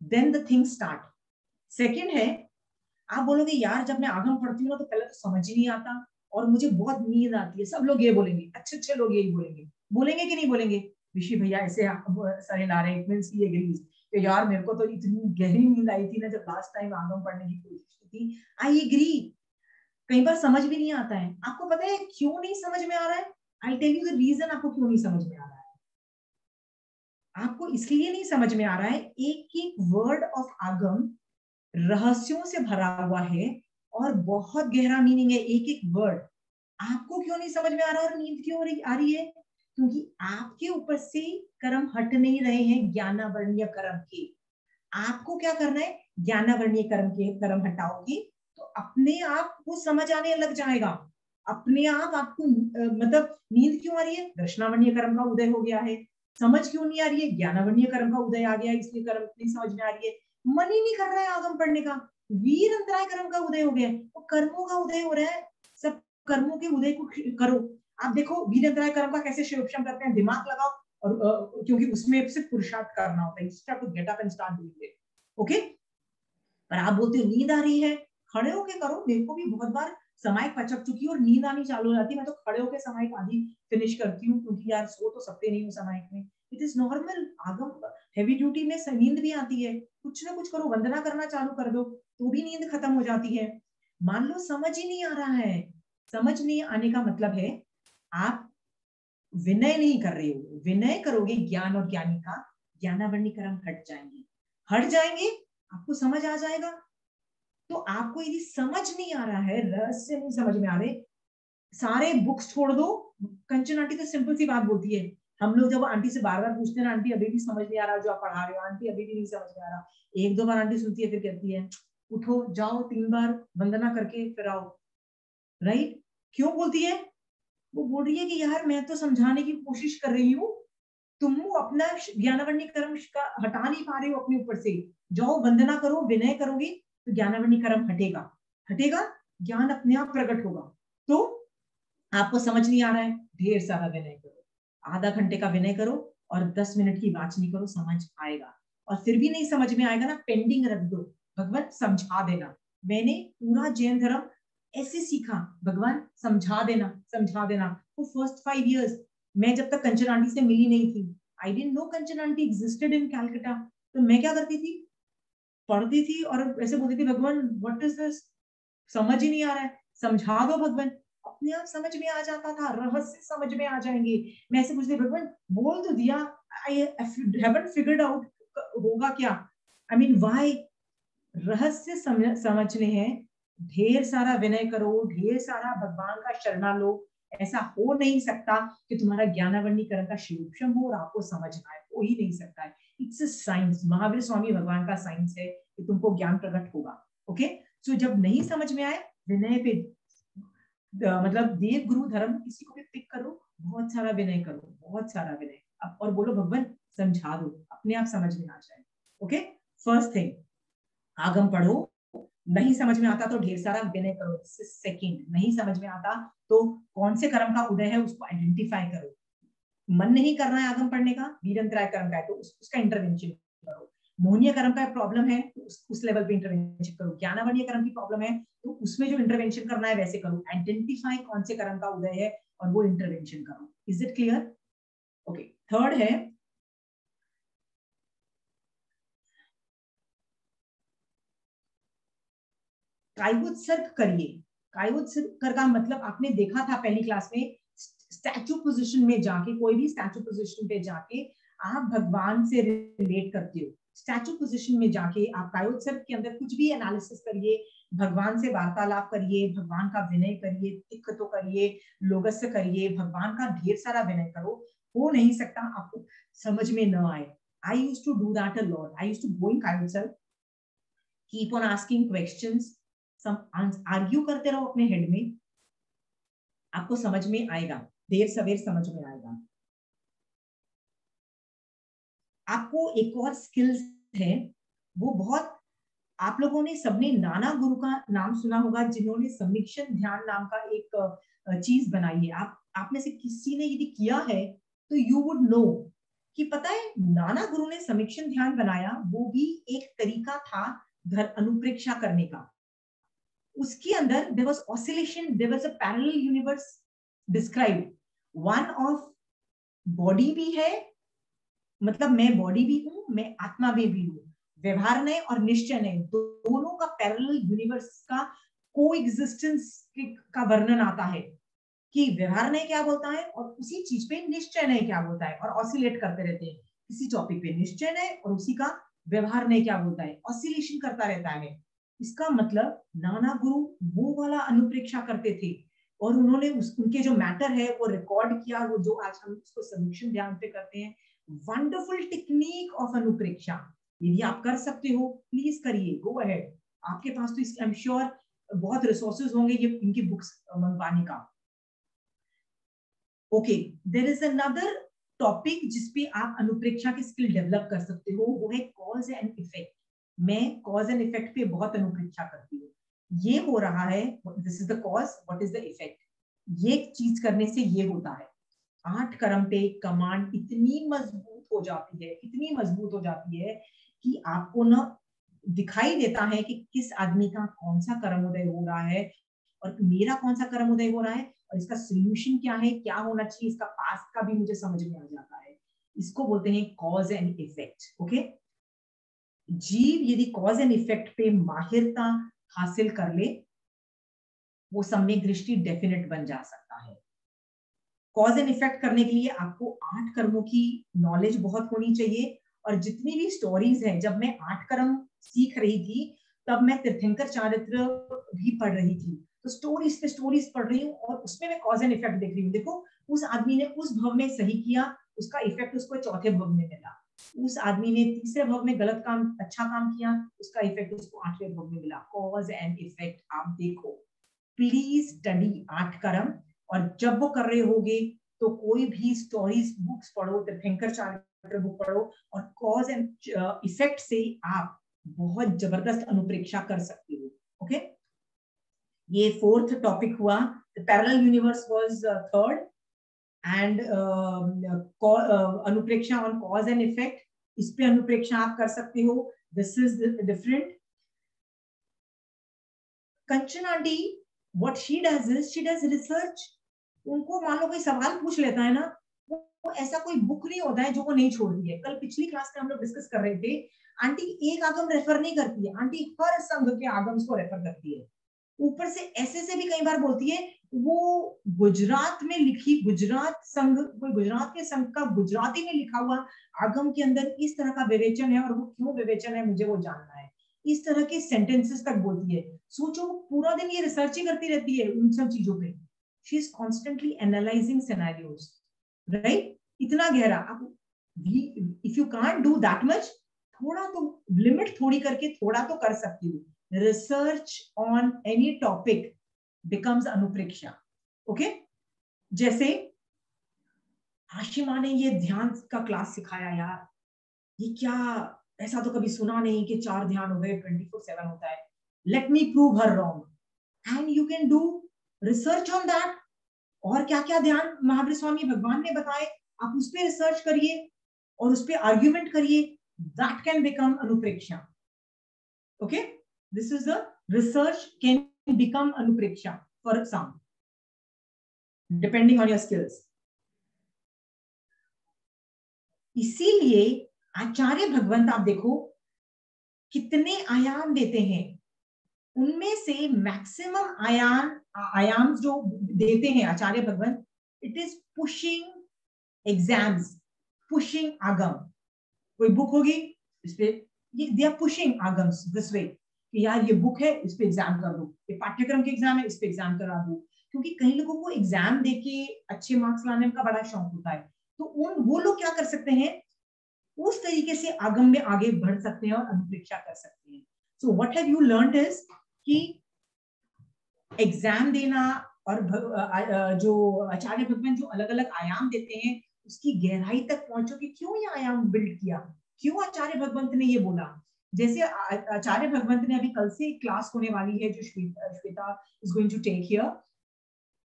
Then the thing start. Second है, आप बोलोगे यार जब मैं आगम पढ़ती हूँ ना तो पहले तो समझ ही नहीं आता और मुझे बहुत नींद आती है। सब लोग ये बोलेंगे, अच्छे अच्छे लोग यही बोलेंगे, बोलेंगे कि नहीं बोलेंगे, ऋषि भैया ऐसे सरे ला रहे हैं कि यार मेरे को तो इतनी गहरी नींद आई थी ना जब लास्ट टाइम आगम पढ़ने की कोशिश की थी। आई एग्री, कई बार समझ भी नहीं आता है। आपको पता है क्यों नहीं समझ में आ रहा है? I tell you the reason आपको क्यों नहीं समझ में आ रहा है। आपको इसलिए नहीं समझ में आ रहा है, एक एक वर्ड ऑफ आगम रहस्यों से भरा हुआ है और बहुत गहरा मीनिंग है एक एक वर्ड। आपको क्यों नहीं समझ में आ रहा और नींद क्यों आ रही है? क्योंकि आपके ऊपर से कर्म हट नहीं रहे हैं ज्ञानावरणीय कर्म के। आपको क्या करना है, ज्ञानावरणीय कर्म के कर्म हटाओगी तो अपने आप को समझ आने लग जाएगा। अपने आप आपको मतलब नींद क्यों आ रही है? दर्शनावरणीय कर्म का उदय हो गया है। समझ क्यों नहीं आ रही है? ज्ञानावरणीय कर्म का उदय आ गया, इसलिए कर्म नहीं समझ में आ रही है। मन ही नहीं कर रहा है आगम पढ़ने का। वीर अंतराय कर्म का उदय हो गया है, तो कर्मों का उदय हो रहा है। सब कर्मों के उदय को करो। आप देखो वीर अंतराय कर्म का कैसे शिवोपम करते हैं, दिमाग लगाओ और क्योंकि उसमें सिर्फ पुरुषार्थ करना होता है, you have to get up and start doing it, okay. पर आप बोलते हो नींद आ रही है, खड़े होके करो। मेरे को भी बहुत बार समायिक पचक चुकी और नींद आनी चालू हो जाती है, मैं तो खड़े होके समायिक आधी फिनिश करती हूँ, क्योंकि यार सो तो सकते नहीं हूँ समायिक में। It is normal. आगम हेवी ड्यूटी में नींद भी आती है। कुछ ना कुछ करो, वंदना करना चालू कर दो तो भी नींद खत्म हो जाती है। मान लो समझ ही नहीं आ रहा है। समझ नहीं आने का मतलब है आप विनय नहीं कर रहे हो। विनय करोगे ज्ञान और ज्ञानी का, ज्ञानावरणी कर्म हट जाएंगे। हट जाएंगे, आपको समझ आ जाएगा। तो आपको यदि समझ नहीं आ रहा है, रहस्य नहीं समझ में आ रहे, सारे बुक्स छोड़ दो। कंचन आंटी तो सिंपल सी बात बोलती है, हम लोग जब आंटी से बार बार पूछते हैं, आंटी अभी भी समझ नहीं आ रहा जो आप पढ़ा रहे हो, आंटी अभी भी नहीं समझ में आ रहा। एक दो बार आंटी सुनती है, फिर कहती है उठो जाओ 3 बार वंदना करके फिर आओ। राइट? क्यों बोलती है? वो बोल रही है कि यार मैं तो समझाने की कोशिश कर रही हूँ, तुम अपना ज्ञानावरणी कर्म का हटा नहीं पा रहे हो अपने ऊपर से। जाओ वंदना करो, विनय करोगे तो ज्ञानावरणी कर्म हटेगा। हटेगा, ज्ञान अपने आप प्रकट होगा। तो आपको समझ नहीं आ रहा है, ढेर सारा विनय करो, आधा घंटे का विनय करो और 10 मिनट की वाचनी करो, समझ आएगा। और फिर भी नहीं समझ में आएगा ना, पेंडिंग रख दो, भगवान समझा देना। मैंने पूरा जैन धर्म ऐसे सीखा, भगवान समझा देना समझा देना। तो फर्स्ट 5 years मैं जब तक कंचन आंटी से मिली नहीं थी, I didn't know Kanchan aunty existed in Calcutta. तो मैं क्या करती थी, पढ़ती थी और ऐसे बोलती थी भगवान व्हाट इज दिस, समझ ही नहीं आ रहा है, समझा दो भगवान। अपने आप समझ में आ जाता था, रहस्य समझ में आ जाएंगे। मैं ऐसे पूछती भगवान बोल तो दिया, आई हैवंट फिगर्ड आउट होगा क्या, आई मीन व्हाई। रहस्य समझने हैं, ढेर सारा विनय करो, ढेर सारा भगवान का शरणा लो। ऐसा हो नहीं सकता कि तुम्हारा ज्ञानावरणी कर्म का शिवोपम हो और आपको समझ आए, हो ही नहीं सकता है। It's a science, Mahavir Swami भगवान का साइंस है कि तुमको ज्ञान प्रकट होगा, ओके। सो जब नहीं समझ में आए, विनय पे मतलब देव गुरु धर्म किसी को भी पिक करो, बहुत सारा विनय करो, बहुत सारा विनय, और बोलो भगवान समझा दो, अपने आप समझ में आ जाए, ओके। फर्स्ट थिंग, आगम पढ़ो, नहीं समझ में आता तो ढेर सारा विनय करो। सेकंड, नहीं समझ में आता तो कौन से कर्म का उदय है उसको आइडेंटिफाई करो। मन नहीं करना है आगम पढ़ने का, वीरंतराय कर्म का है तो उसका इंटरवेंशन करो। मोहनीय कर्म का प्रॉब्लम है तो उस लेवल पे इंटरवेंशन करो। ज्ञानावरणीय कर्म की प्रॉब्लम है तो उसमें जो इंटरवेंशन करना है वैसे करो। आइडेंटिफाई कौन से कर्म का उदय है और वो इंटरवेंशन करो। Is it clear? Okay, third है कायोत्सर्ग करिए। कायोत्सर्ग का मतलब आपने देखा था पहली क्लास में, स्टैचू पोजीशन में जाके, कोई भी स्टैचू पोजीशन पे जाके आप भगवान से रिलेट करते हो। स्टैचू पोजीशन में जाके आप कायोत्सर्ग के अंदर कुछ भी एनालिसिस करिए, भगवान से वार्तालाप करिए, भगवान का विनय करिए, तिख तो करिए, लोगस्य करिए, भगवान का ढेर सारा विनय करो। हो नहीं सकता आपको समझ में न आए। I used to do that a lot. I used to go in Kayotsarg, keep on asking questions, argue करते रहो अपने हेड में, आपको समझ में आएगा, देर सवेर समझ में आएगा। आपको एक और स्किल्स है, वो बहुत, आप लोगों ने सबने नाना गुरु का नाम सुना होगा, जिन्होंने समीक्षण ध्यान नाम का एक चीज बनाई है। आप में से किसी ने यदि किया है तो यू वुड नो कि पता है नाना गुरु ने समीक्षण ध्यान बनाया, वो भी एक तरीका था घर अनुप्रेक्षा करने का। उसके अंदर there was oscillation, there was a parallel universe described. One of body भी है, मतलब मैं बॉडी भी हूं, मैं आत्मा में भी हूं। व्यवहार नय और निश्चय नय दोनों का पैरेलल यूनिवर्स का कोएग्जिस्टेंस का वर्णन आता है कि व्यवहार नय क्या बोलता है और उसी चीज पे निश्चय नय क्या बोलता है, और ऑसिलेट करते रहते हैं। किसी टॉपिक पे निश्चय नय और उसी का व्यवहार नय क्या बोलता है, ऑसिलेशन करता रहता है। इसका मतलब नाना गुरु वो वाला अनुप्रेक्षा करते थे और उन्होंने उनके जो मैटर है वो रिकॉर्ड किया, वो जो आज हम उसको समीक्षण ध्यान पे करते हैं। वंडरफुल टेक्निक ऑफ अनुप्रेक्षा, यदि आप कर सकते हो प्लीज करिए, गो अहेड। आपके पास तो आई एम श्योर बहुत रिसोर्सेज होंगे ये इनकी बुक्स मंगवाने का। Okay, there is another topic जिसपे आप अनुप्रेक्षा की स्किल डेवलप कर सकते हो, वो है कॉज एंड इफेक्ट। मैं कॉज एंड इफेक्ट पे बहुत अनुप्रेक्षा करती हूँ। ये हो रहा है, this is the cause, what is the effect, ये चीज करने से ये होता है। 8 कर्म पे कमांड इतनी मजबूत हो जाती है, इतनी मजबूत हो जाती है कि आपको ना दिखाई देता है कि किस आदमी का कौन सा कर्म उदय हो रहा है और मेरा कौन सा कर्म उदय हो रहा है और इसका सोल्यूशन क्या है, क्या होना चाहिए, इसका पास्ट का भी मुझे समझ में आ जाता है। इसको बोलते हैं कॉज एंड इफेक्ट। ओके, जीव यदि कॉज एंड इफेक्ट पे माहिरता हासिल कर ले, वो सम्यक दृष्टि डेफिनेट बन जा सकता है। कॉज एंड इफेक्ट करने के लिए आपको 8 कर्मों की नॉलेज बहुत होनी चाहिए। और जितनी भी स्टोरीज है, जब मैं 8 कर्म सीख रही थी तब मैं तीर्थंकर चारित्र भी पढ़ रही थी, तो स्टोरीज पे स्टोरीज पढ़ रही हूँ और उसमें मैं कॉज एंड इफेक्ट देख रही हूँ। देखो उस आदमी ने उस भव में सही किया, उसका इफेक्ट उसको चौथे भव में मिला। उस आदमी ने तीसरे भव में गलत काम, अच्छा काम किया, उसका इफेक्ट उसको 8वें भव में मिला। कॉज एंड इफेक्ट आप देखो, प्लीज स्टडी 8 कर्म। और जब वो कर रहे होगे तो कोई भी स्टोरीज बुक्स पढ़ो, तीर्थंकर चारित्र बुक पढ़ो और कॉज एंड इफेक्ट से आप बहुत जबरदस्त अनुप्रेक्षा कर सकते हो। ओके, ये 4th टॉपिक हुआ। Parallel universe was 3rd and anupreksha on cause and effect, इस पे अनुप्रेक्षा आप कर सकते हो। This is different. Kanchan aunty what she does is she does research. उनको मान लो कोई सवाल पूछ लेता है ना, वो ऐसा कोई बुक नहीं होता है जो वो नहीं छोड़ती है। कल पिछली क्लास में हम लोग डिस्कस कर रहे थे, आंटी एक आगम रेफर नहीं करती है, आंटी हर संघ के आगम्स को रेफर करती है। ऊपर से ऐसे से भी कई बार बोलती है, वो गुजरात में लिखी, गुजरात संघ, कोई गुजरात के संघ का गुजराती में लिखा हुआ आगम के अंदर इस तरह का विवेचन है और वो क्यों विवेचन है मुझे वो जानना है। इस तरह के सेंटेंसेस तक बोलती है। सोचो पूरा दिन ये रिसर्च ही करती रहती है उन सब चीजों पे। She is constantly analysing scenarios, right? इतना गहरा। अब if you can't do that much, थोड़ा तो लिमिट थोड़ी करके थोड़ा तो कर सकती हूँ। Research on any topic becomes anupreksha. Okay, जैसे आशिमा ने ये ध्यान का क्लास सिखाया यार, ये क्या, ऐसा तो कभी सुना नहीं कि 4 ध्यान हो गए 24/7 होता है। let me prove her wrong, and you can do research on that. और क्या क्या ध्यान महावीर स्वामी भगवान ने बताए, आप उस पे रिसर्च करिए और उस पे आर्ग्यूमेंट करिए. That can become anupreksha. Okay, this is the research can become anupreksha for some, depending on your skills. इसीलिए आचार्य भगवंत आप देखो कितने आयाम देते हैं, उनमें से मैक्सिमम आयाम जो देते हैं आचार्य भगवंत, it is pushing exams, pushing agam. कोई बुक होगी इस पे, they are pushing agams this way कि यार ये बुक है, इस पे एग्जाम कर दो, ये पाठ्यक्रम के एग्जाम है, इस पे एग्जाम करा दो. क्योंकि कई लोगों को एग्जाम देके अच्छे मार्क्स लाने का बड़ा शौक होता है, तो वो लोग क्या कर सकते हैं, उस तरीके से आगम में आगे बढ़ सकते हैं और अनुप्रेक्षा कर सकते हैं. So what have you learned is कि एग्जाम देना और जो आचार्य भगवान जो अलग अलग आयाम देते हैं उसकी गहराई तक पहुंचो कि क्यों ये आयाम बिल्ड किया, क्यों आचार्य भगवंत ने ये बोला. जैसे आचार्य भगवंत ने अभी कल से क्लास होने वाली है जो Shweta is going to take here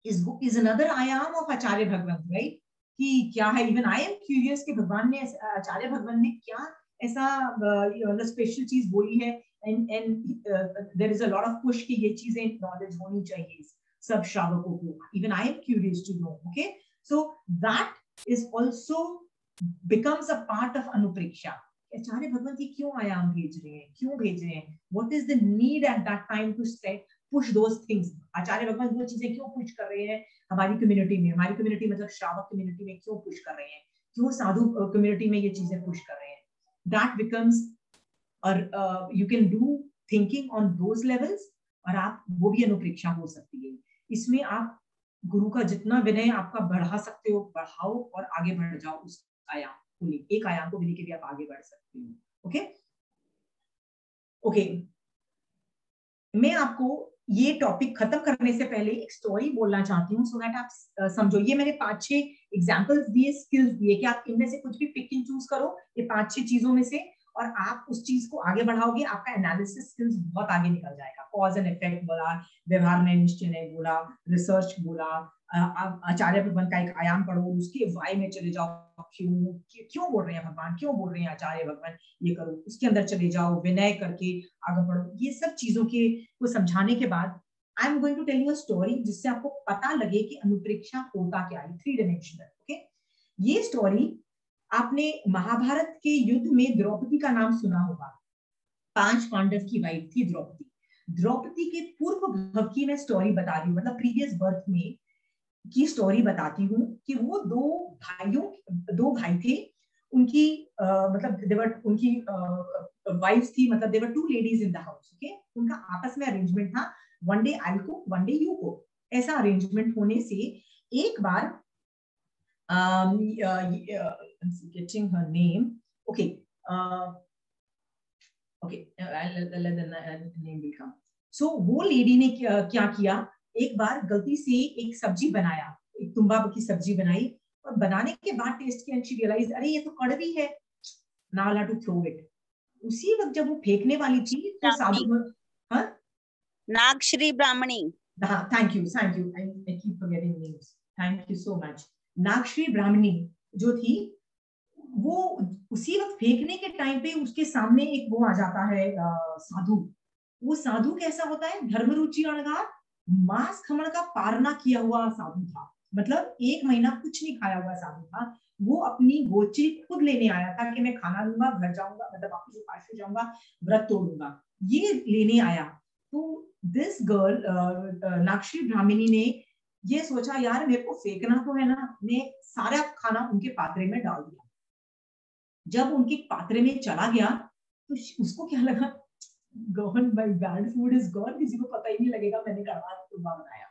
is another आयाम ऑफ आचार्य भगवंत, राइट? कि क्या है, इवन आई एम क्यूरियस कि भगवान ने आचार्य भगवंत ने क्या ऐसा स्पेशल चीज बोली है. and there is a lot of push कि ये चीजें नॉलेज होनी चाहिए सब श्रावकों को. Even I am curious to know. Okay, so that is also becomes a part of anupreksha. आचार्य भगवंत ये क्यों आयाम भेज रहे हैं, क्यों भेज रहे हैं, what is the need at that time to push those things. आचार्य भगवंत वो चीजें क्यों पुश कर रहे हैं हमारी कम्युनिटी में, हमारी कम्युनिटी मतलब श्रावक कम्युनिटी में क्यों पुश कर रहे हैं, क्यों साधु कम्युनिटी में ये चीजें पुश कर रहे हैं. That becomes और you can do thinking on those levels, और आप वो भी अनुप्रेक्षा हो सकती है. इसमें आप गुरु का जितना विनय आपका बढ़ा सकते हो बढ़ाओ और आगे बढ़ जाओ उस आयाम को, एक आयाम को भी लेके भी आप आगे बढ़ सकते हो. ओके ओके, मैं आपको ये टॉपिक खत्म करने से पहले एक स्टोरी बोलना चाहती हूँ सो दैट आप समझो. ये मैंने 5-6 एग्जांपल्स दिए, स्किल्स दिए कि आप इनमें से कुछ भी पिक एंड चूज करो ये 5-6 चीजों में से, और आप उस चीज को आगे बढ़ाओगे, आपका एनालिसिस स्किल्स बहुत आगे निकल जाएगा. कॉज एंड इफेक्ट बोला, व्यवहार ने निश्चय ने बोला, रिसर्च बोला, आचार्य भगवान का एक आयाम पढ़ो, उसके वाई में चले जाओ, क्यों बोल रहे हैं भगवान, क्यों बोल रहे हैं आचार्य भगवान ये करो, उसके अंदर चले जाओ, विनय करके आगे बढ़ो. ये सब चीजों के को समझाने के बाद I am going to tell you a story जिससे आपको पता लगे कि अनुप्रेक्षा होता क्या है, 3 डायमेंशनल. ओके, ये स्टोरी आपने महाभारत के युद्ध में द्रौपदी का नाम सुना होगा. 5 पांडव की वाइफ थी द्रौपदी. द्रौपदी के पूर्व भव की मैं स्टोरी बता रही हूँ, मतलब प्रीवियस बर्थ में की स्टोरी बताती हूँ कि वो दो भाई थे. उनकी मतलब देवर उनकी वाइफ्स थी, मतलब देवर 2 ladies in the house. Okay, उनका आपस में अरेंजमेंट था, one day I cook one day you cook. ऐसा अरेंजमेंट होने से एक बार getting her name. Okay, okay, let the name will come. So वो लेडी ने क्या किया, एक बार गलती से एक सब्जी बनाया, एक तुम्बा की सब्जी बनाई, और बनाने के बाद टेस्ट किया, she realized अरे ये तो कड़वी है, now I'll have to throw it. उसी वक्त जब वो फेंकने वाली थी तो साधु, हाँ, नागश्री ब्राह्मणी. हाँ, thank you, I keep forgetting names. Thank you so much. Nagashri ब्राह्मणी जो थी वो उसी वक्त फेंकने के टाइम पे उसके सामने एक वो आ जाता है साधु. वो साधु कैसा होता है, धर्मरुचि अणगार, मांस खमण का पारणा किया हुआ साधु था, मतलब 1 महीना कुछ नहीं खाया हुआ साधु था. वो अपनी गोचरी खुद लेने आया था कि मैं खाना लूंगा, घर जाऊंगा, मतलब वापस काशी जाऊंगा, व्रत तोड़ूंगा, ये लेने आया. तो दिस गर्ल नागश्री ब्राह्मणी ने ये सोचा यार मेरे को फेंकना तो है ना, मैं सारा खाना उनके पात्रे में डाल दिया. जब उनके पात्रे में चला गया तो उसको क्या लगा, gone my bad food is gone, किसी को पता ही नहीं लगेगा मैंने तुम्बा बनाया.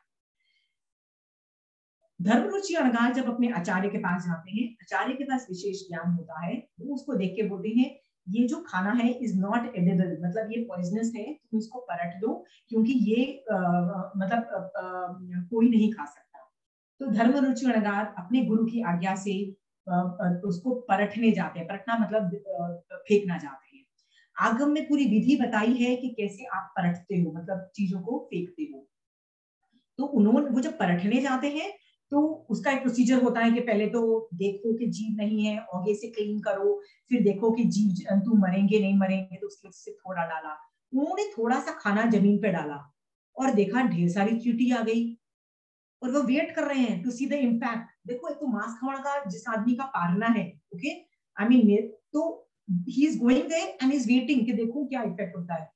धर्मरुचि अणगार जब अपने आचार्य के पास जाते हैं, आचार्य के पास विशेष ज्ञान होता है, वो उसको देख के बोलते हैं ये जो खाना है इज नॉट एडिबल, मतलब ये पॉइजनस है, तुम इसको पलट दो क्योंकि ये मतलब कोई नहीं खा सकता. तो धर्मरुचि अणगार अपने गुरु की आज्ञा से उसको परखने जाते हैं, परखना मतलब फेंकना जाते हैं. आगम में पूरी विधि बताई है कि कैसे आप परखते हो, मतलब चीजों को फेंकते हो। तो उन्होंने वो जब परखने जाते हैं तो उसका एक प्रोसीजर होता है कि पहले तो देखो कि जीव नहीं है, आगे से क्लीन करो, फिर देखो कि जीव जंतु मरेंगे नहीं मरेंगे, तो उसके से थोड़ा डाला। उन्होंने थोड़ा सा खाना जमीन पे डाला और देखा ढेर सारी चींटी आ गई और वो वेट कर रहे हैं टू सी द इम्पैक्ट। देखो एक तो मांस खाने का जिस आदमी का पारना है, ओके, आई मीन, तो he is going there and is waiting कि देखो क्या इफेक्ट होता है।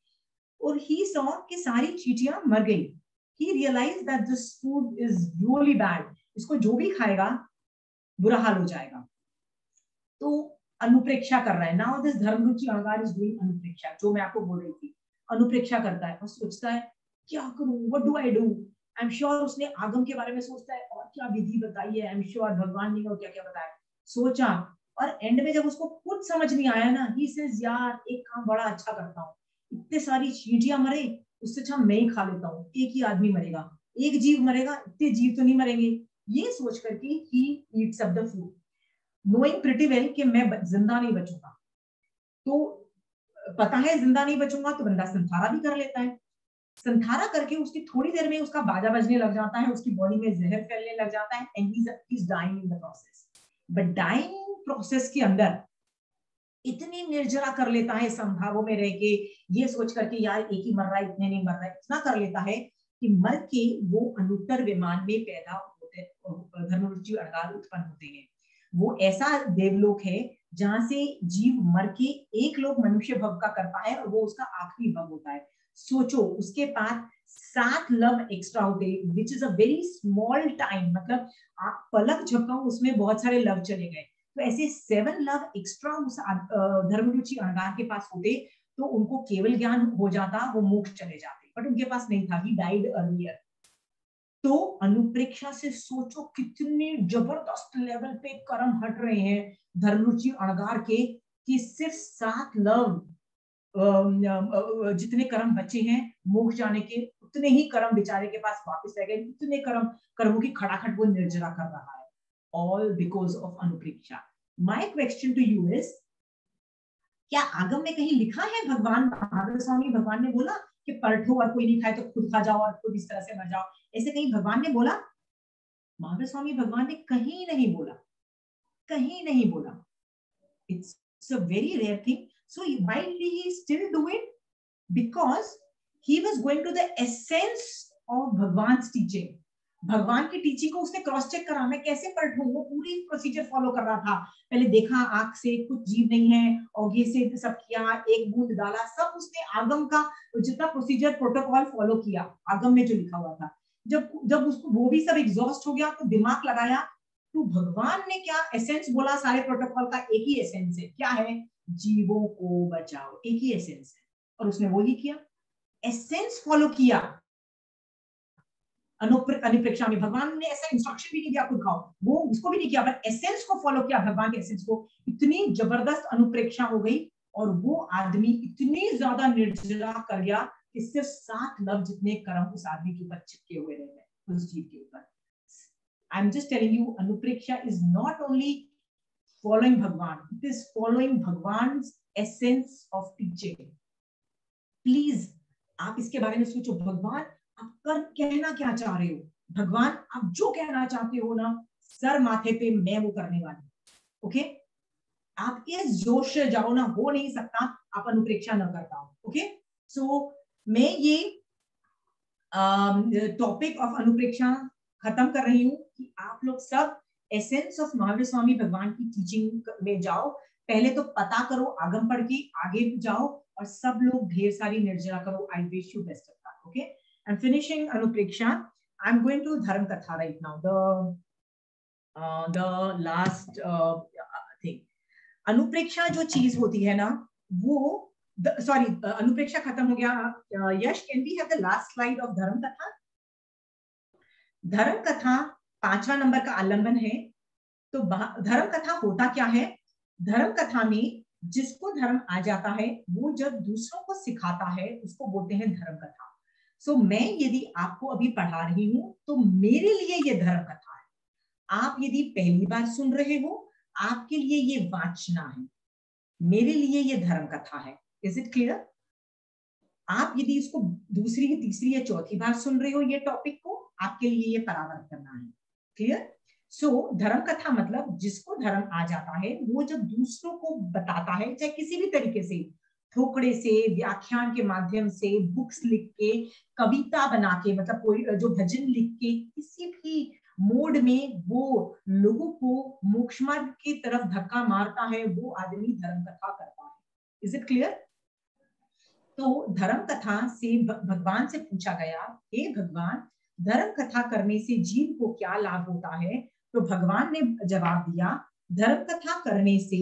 और ही सॉ कि सारी चींटियां मर गई। He realize that this food is really bad, इसको जो भी खाएगा बुरा हाल हो जाएगा। तो अनुप्रेक्षा कर रहा है। Now this Dharmaruchi अणगार is doing अनुप्रेक्षा, जो मैं आपको बोल रही थी, अनुप्रेक्षा करता है और सोचता है क्या करूं, what do I do. I am sure उसने आगम के बारे में सोचता है और क्या विधि बताई है, आई एम श्योर भगवान ने क्या क्या बताया, सोचा। और एंड में जब उसको कुछ समझ नहीं आया ना, ही सेज यार एक काम बड़ा अच्छा करता हूँ, इतने सारी चींटियां मरे उससे अच्छा मैं ही खा लेता हूँ, एक ही आदमी मरेगा, एक जीव मरेगा, इतने जीव तो नहीं मरेंगे। ये सोच करके he eats up the food, knowing pretty well कि मैं जिंदा नहीं बचूंगा। तो पता है जिंदा नहीं बचूंगा तो बंदा संथारा भी कर लेता है। संथारा करके उसकी थोड़ी देर में उसका बाजा बजने लग जाता है, उसकी बॉडी में जहर फैलने लग जाता है and he is dying in the process. But dying process के अंदर इतनी निर्जरा कर लेता है संभावों में रह के, ये सोच करके यार एक ही मर रहा है, इतने नहीं मर रहा है, इतना कर लेता है कि मर के वो अनुत्तर विमान में पैदा होते, धर्मरुचि अणगार उत्पन्न होते हैं। वो ऐसा देवलोक है जहां से जीव मर के एक लोग मनुष्य भव का करता है और वो उसका आखिरी भव होता है। सोचो उसके पास 7 लव एक्स्ट्रा होते, which is a very small time, मतलब आप पलक झपकाओ उसमें बहुत सारे लव चले गए। तो ऐसे 7 लव एक्स्ट्रा उस धर्मरुचि अणगार के पास होते तो उनको केवल ज्ञान हो जाता, वो मोक्ष चले जाते, बट उनके पास नहीं था, ही डाइड अर्लियर। तो अनुप्रेक्षा से सोचो कितने जबरदस्त लेवल पे कर्म हट रहे हैं धर्मरुचि अणगार के, कि सिर्फ 7 लव जितने कर्म बचे हैं मोक्ष जाने के, उतने ही कर्म बेचारे के पास वापस रह गए, उतने कर्मों की खड़ाखट वो निर्जरा कर रहा है, all because of anupreksha. My question to you is, क्या आगम में कहीं लिखा है, भगवान महावीर स्वामी भगवान ने बोला कि परठो और कोई नहीं खाए तो खुद खा जाओ और खुद इस तरह से मर जाओ, ऐसे कहीं भगवान ने बोला? महावीर स्वामी भगवान ने कहीं नहीं बोला, कहीं नहीं बोला। It's a very rare thing. So why did he still do it? Because he was going to the essence of Bhagwan's teaching. भगवान की टीचिंग को उसने क्रॉस चेक करा, मैं कैसे पढ़ूं, वो पूरी प्रोसीजर फॉलो कर रहा था। पहले देखा आंख से कुछ जीव नहीं है, औगे से सब किया, एक बूंद डाला, सब उसने आगम का जितना प्रोसीजर प्रोटोकॉल फॉलो किया, आगम में जो लिखा हुआ था। जब उसको वो भी सब एग्जॉस्ट हो गया तो दिमाग लगाया, तो भगवान ने क्या एसेंस बोला, सारे प्रोटोकॉल का एक ही एसेंस है, क्या है? जीवों को बचाओ, एक ही एसेंस है, और उसने वो ही किया, एसेंस फॉलो किया। अनुप्रेक्षा में भगवान ने ऐसा इंस्ट्रक्शन भी नहीं दिया खुद खाओ, वो उसको भी नहीं किया, बट एसेंस को फॉलो किया, भगवान के एसेंस को। इतनी जबरदस्त अनुप्रेक्षा हो गई और वो आदमी इतनी ज्यादा निर्जरा कर गया कि सिर्फ 7 लव जितने कर्म उस आदमी के ऊपर चिपके हुए रह गए, उस जीव के ऊपर। I am just telling you, anupreksha is not only following Bhagwan, it is following Bhagwan's essence of teaching. Please, आप इसके बारे में सोचो, भगवान आप कर कहना क्या चाह रहे हो, भगवान आप जो कहना चाहते हो ना, सर माथे पे मैं वो करने वाली, ओके? आप इस जोश से जाओ ना, हो नहीं सकता आप अनुप्रेक्षा न कर पाओ, ओके? सो मैं ये टॉपिक ऑफ अनुप्रेक्षा खत्म कर रही हूँ कि आप लोग सब एसेंस ऑफ महावीर स्वामी भगवान की टीचिंग में जाओ। पहले तो पता करो, आगम पढ़ के आगे जाओ, और सब लोग ढेर सारी निर्जरा करो। I wish you best of luck, okay? I am finishing anupreksha. I am going to dharma katha right now, the last thing. अनुप्रेक्षा जो चीज होती है ना, वो सॉरी अनुप्रेक्षा खत्म हो गया। Yash, can we have the last slide of dharma katha? धर्म कथा 5वां नंबर का आलंबन है। तो धर्म कथा होता क्या है? धर्म कथा में जिसको धर्म आ जाता है वो जब दूसरों को सिखाता है उसको बोलते हैं धर्म कथा। सो मैं यदि आपको अभी पढ़ा रही हूं तो मेरे लिए ये धर्म कथा है। आप यदि पहली बार सुन रहे हो, आपके लिए ये वाचना है, मेरे लिए ये धर्म कथा है। Is it clear? आप यदि इसको दूसरी, तीसरी या चौथी बार सुन रहे हो ये टॉपिक को, आपके लिए ये परावर्त करना है। क्लियर? सो धर्म कथा मतलब जिसको धर्म आ जाता है वो जब दूसरों को बताता है, चाहे किसी भी तरीके से, थोकड़े से, व्याख्यान के माध्यम से, बुक्स लिख के, कविता बना के, मतलब कोई जो भजन लिख के, किसी भी मोड में वो लोगों को मोक्ष मार्ग की तरफ धक्का मारता है, वो आदमी धर्म कथा करता है। Is it clear? तो धर्म कथा से भगवान से पूछा गया, हे भगवान, धर्म कथा करने से जीव को क्या लाभ होता है? तो भगवान ने जवाब दिया, धर्म कथा करने से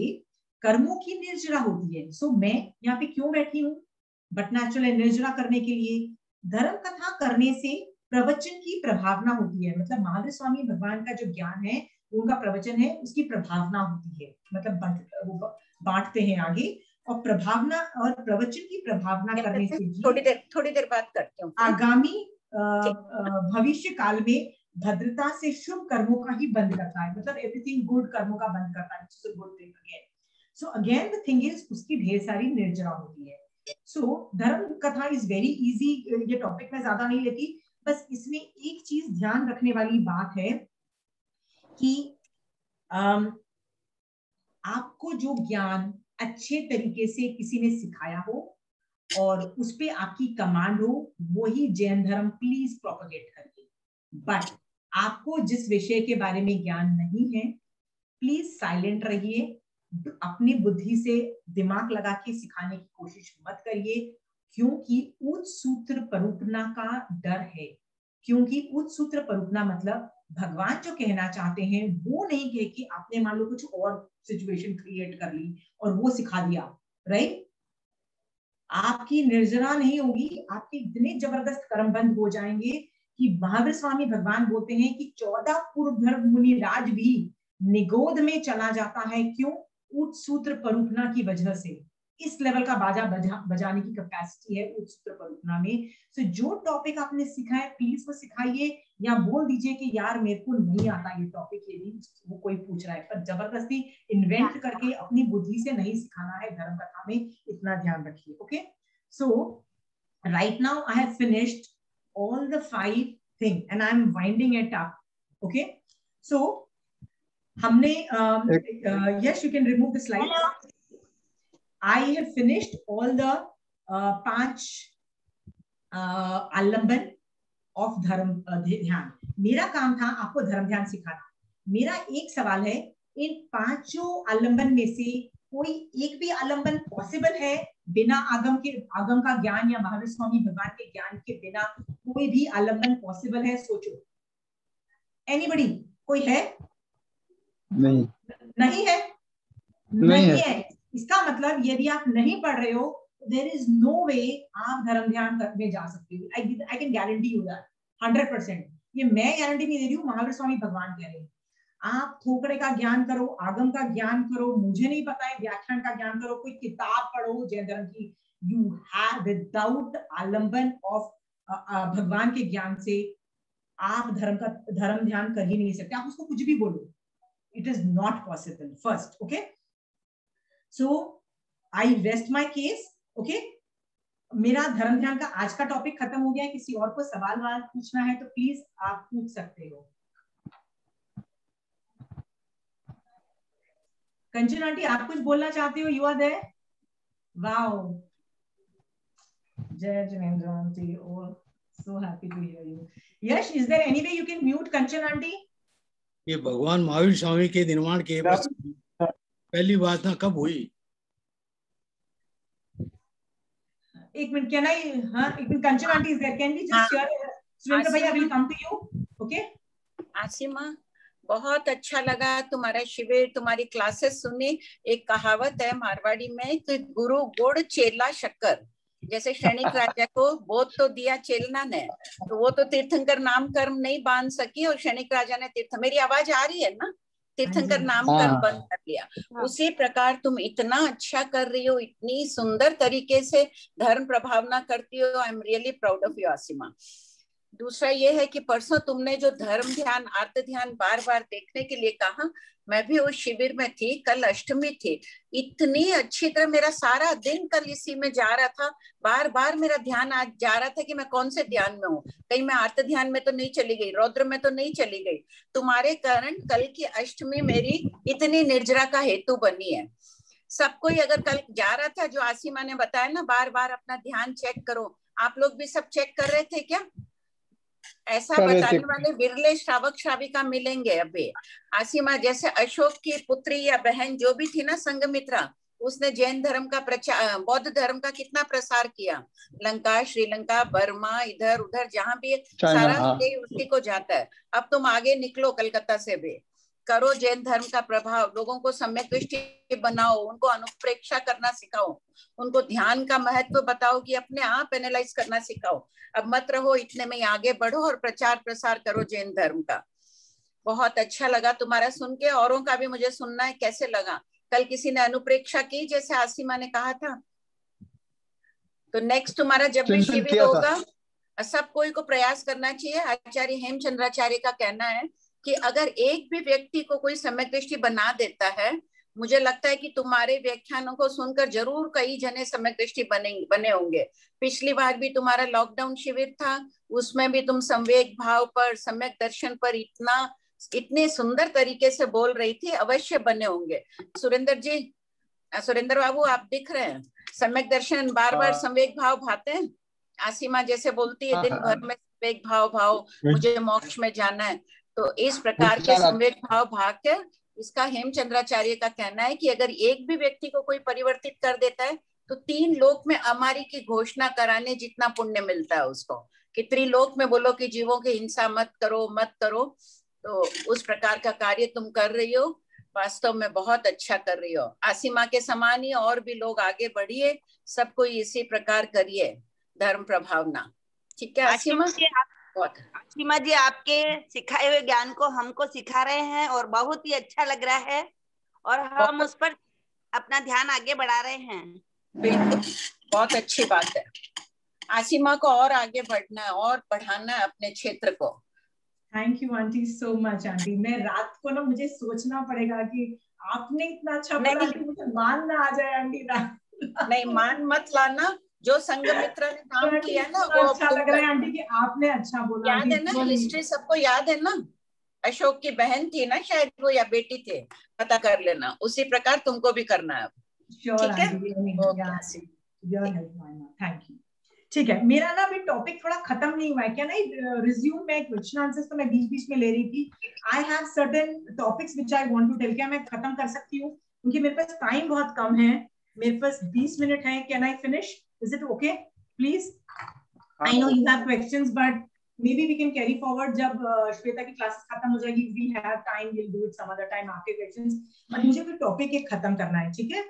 कर्मों की निर्जरा होती है। सो मैं यहाँ पे क्यों बैठी हूँ? बट नेचुरल निर्जरा करने के लिए। धर्म कथा करने से प्रवचन की प्रभावना होती है, मतलब महावीर स्वामी भगवान का जो ज्ञान है, उनका प्रवचन है, उसकी प्रभावना होती है, मतलब बांटते हैं आगे। और प्रभावना और प्रवचन की प्रभावना करने से थोड़ी देर बात करती हूँ। आगामी भविष्य काल में भद्रता से शुभ कर्मों का ही बंद करता है, मतलब एवरीथिंग गुड कर्मों का बंद करता है। Good thing again. So again the thing is, उसकी ढेर सारी निर्जरा होती है। सो धर्म कथा इज वेरी इजी। ये टॉपिक में ज्यादा नहीं लेती, बस इसमें एक चीज ध्यान रखने वाली बात है कि आपको जो ज्ञान अच्छे तरीके से किसी ने सिखाया हो और उस पे आपकी कमांड हो, वही जैन धर्म प्लीज प्रोपेगेट करिए। बट आपको जिस विषय के बारे में ज्ञान नहीं है, प्लीज साइलेंट रहिए, अपनी बुद्धि से दिमाग लगा के सिखाने की कोशिश मत करिए, क्योंकि उच्च सूत्र परूपना का डर है। क्योंकि उच्च सूत्र परूपना मतलब भगवान जो कहना चाहते हैं वो नहीं कह के आपने मान लो कुछ और सिचुएशन क्रिएट कर ली और वो सिखा दिया, राइट? आपकी निर्जरा नहीं होगी, आपके इतने जबरदस्त कर्म बंद हो जाएंगे कि महावीर स्वामी भगवान बोलते हैं कि 14 पूर्व मुनि राज भी निगोद में चला जाता है। क्यों? उच्च सूत्र परूपना की वजह से। इस लेवल का बाजा बजाने की कैपेसिटी है उच्च सूत्र परूपना में। सो जो टॉपिक आपने सीखा है प्लीज वो सिखाइए, या बोल दीजिए कि यार मेरे को नहीं आता ये टॉपिक, यदि वो कोई पूछ रहा है, पर जबरदस्ती इन्वेंट करके अपनी बुद्धि से नहीं सिखाना है धर्म कथा में, इतना ध्यान रखिए। Okay, so right now I have finished all the 5 thing and I am winding it up. Okay, so हमने yes, you can remove the slide. I have finished all the 5 आलंबन of धर्म ध्यान। मेरा काम था आपको धर्म ध्यान सिखाना। मेरा एक सवाल है, इन 5 आलंबन में से कोई एक भी आलंबन पॉसिबल है बिना आगम का ज्ञान या महावीर स्वामी भगवान के ज्ञान के बिना? कोई भी आलंबन पॉसिबल है? सोचो, एनीबडी? कोई है? नहीं, नहीं है, नहीं है। इसका मतलब यदि आप नहीं पढ़ रहे हो, देयर इज नो वे आप धर्म ध्यान में जा सकते हो। I can guarantee you that 100%। ये मैं गारंटी नहीं दे रही हूँ, महावीर स्वामी भगवान कह रहे हैं। आप थोकड़े का ज्ञान करो, आगम का ज्ञान करो, मुझे नहीं पता है, व्याख्यान का ज्ञान करो, कोई किताब पढ़ो जैन धर्म की, यू हैव विदाउट आलंबन ऑफ भगवान के ज्ञान से आप धर्म ध्यान कर ही नहीं सकते। आप उसको कुछ भी बोलो, it is not possible first. Okay, so I rest my case. Okay, मेरा धर्म ध्यान का आज का टॉपिक खत्म हो गया है। किसी और को सवाल पूछना है तो प्लीज आप पूछ सकते हो। कंचन आंटी, आप कुछ बोलना चाहते हो? You are there? वाओ, जय जिनेंद्र aunty, oh so happy to hear you. Yash, is there any way you can mute Kanchan aunty? ये भगवान महावीर स्वामी के निर्माण के पहली बात ना कब हुई? एक मिनट, कैन आई? हाँ, एक minute, Kanchan aunty is there, can we just share? Surendra bhaiya will come to you. Okay, Asima, बहुत अच्छा लगा तुम्हारा शिविर, तुम्हारी क्लासेस सुनी। एक कहावत है मारवाड़ी में कि गुरु गुड़ चेला शक्कर। जैसे क्षणिक राजा को बोध तो दिया चेलना ने, तो वो तो तीर्थंकर नाम कर्म नहीं बांध सकी और क्षणिक राजा ने मेरी आवाज आ रही है ना? तीर्थंकर नाम कर्म बंद कर लिया। उसी प्रकार तुम इतना अच्छा कर रही हो, इतनी सुंदर तरीके से धर्म प्रभावना करती हो। I am really proud of you Asima. दूसरा ये है कि परसों तुमने जो धर्म ध्यान, अर्थ ध्यान बार बार देखने के लिए कहा, मैं भी उस शिविर में थी, कल अष्टमी थी। इतनी अच्छी तरह मेरा सारा दिन कल इसी में जा रहा था। बार बार मेरा ध्यान आज जा रहा था कि मैं कौन से ध्यान में हूँ, कहीं मैं आर्त ध्यान में तो नहीं चली गई, रौद्र में तो नहीं चली गई। तुम्हारे कारण कल की अष्टमी मेरी इतनी निर्जरा का हेतु बनी है। सब कोई अगर कल जा रहा था, जो आसिमा ने बताया ना, बार बार अपना ध्यान चेक करो, आप लोग भी सब चेक कर रहे थे क्या? ऐसा बताने वाले विरले श्रावक श्राविका मिलेंगे अभी। आसिमा जैसे अशोक की पुत्री या बहन जो भी थी ना, संघमित्रा, उसने जैन धर्म का प्रचार, बौद्ध धर्म का कितना प्रसार किया। लंका, श्रीलंका, बर्मा, इधर उधर जहां भी सारा उसी को जाता है। अब तुम आगे निकलो, कलकत्ता से भी करो जैन धर्म का प्रभाव, लोगों को सम्यक दृष्टि बनाओ, उनको अनुप्रेक्षा करना सिखाओ, उनको ध्यान का महत्व बताओ कि अपने आप एनालाइज करना सिखाओ। अब मत रहो इतने में, आगे बढ़ो और प्रचार प्रसार करो जैन धर्म का। बहुत अच्छा लगा तुम्हारा सुन के, औरों का भी मुझे सुनना है कैसे लगा। कल किसी ने अनुप्रेक्षा की जैसे आसिमा ने कहा था, तो नेक्स्ट तुम्हारा जब भी शिविर होगा सब कोई को प्रयास करना चाहिए। आचार्य हेमचंद्राचार्य का कहना है कि अगर एक भी व्यक्ति को कोई सम्यक दृष्टि बना देता है, मुझे लगता है कि तुम्हारे व्याख्यानों को सुनकर जरूर कई जने सम्यक दृष्टि बने होंगे। पिछली बार भी तुम्हारा लॉकडाउन शिविर था, उसमें भी तुम संवेग भाव पर, सम्यक दर्शन पर इतने सुंदर तरीके से बोल रही थी, अवश्य बने होंगे। सुरेंद्र जी, सुरेंद्र बाबू आप दिख रहे हैं, सम्यक दर्शन बार बार संवेग भाव भाते हैं। आसिमा जैसे बोलती है दिन भर में संवेग भाव मुझे मोक्ष में जाना है, तो इस प्रकार के संवेग भाव भाग कर, इसका हेमचंद्राचार्य का कहना है कि अगर एक भी व्यक्ति को कोई परिवर्तित कर देता है तो 3 लोक में अमारी की घोषणा कराने जितना पुण्य मिलता है उसको, कि त्रिलोक में बोलो कि जीवों की हिंसा मत करो। तो उस प्रकार का कार्य तुम कर रही हो, वास्तव में बहुत अच्छा कर रही हो। आसिमा के समान ही और भी लोग आगे बढ़िए, सब कोई इसी प्रकार करिए धर्म प्रभावना। ठीक है आसिमा जी, आपके सिखाए हुए ज्ञान को हमको सिखा रहे हैं और बहुत ही अच्छा लग रहा है, और हम उस पर अपना ध्यान आगे बढ़ा रहे हैं। बिल्कुल, बहुत अच्छी बात है। आसिमा को और आगे बढ़ना है और बढ़ाना है अपने क्षेत्र को। Thank you aunty, so much aunty. मैं रात को ना मुझे सोचना पड़ेगा कि आपने इतना अच्छा बोला कि मुझे मान ना आ जाए आंटी। नहीं, मान मत लाना, जो संघमित्रा ने काम किया ना वो अच्छा लग रहा है आंटी कि आपने अच्छा बोला। याद है ना, हिस्ट्री सबको याद है ना, अशोक की बहन थी ना शायद वो, या बेटी थे, पता कर लेना। उसी प्रकार तुमको भी करना है। ठीक है, थैंक यू। ठीक है, मेरा ना अभी टॉपिक थोड़ा खत्म नहीं हुआ है क्या? नहीं, रिज्यूम में क्वेश्चन आंसर्स तो मैं बीच में ले रही थी। I have certain topics which I want to tell. क्या मैं खत्म कर सकती हूँ? क्योंकि मेरे पास टाइम बहुत कम है, मेरे पास 20 मिनट है। Can I finish? Is it okay please? I know you have questions but maybe we can carry forward जब श्वेता की क्लासेस खत्म हो जाएगी। we have time, we'll do it some other time after questions, but मुझे कोई topic एक खत्म करना है। ठीक है,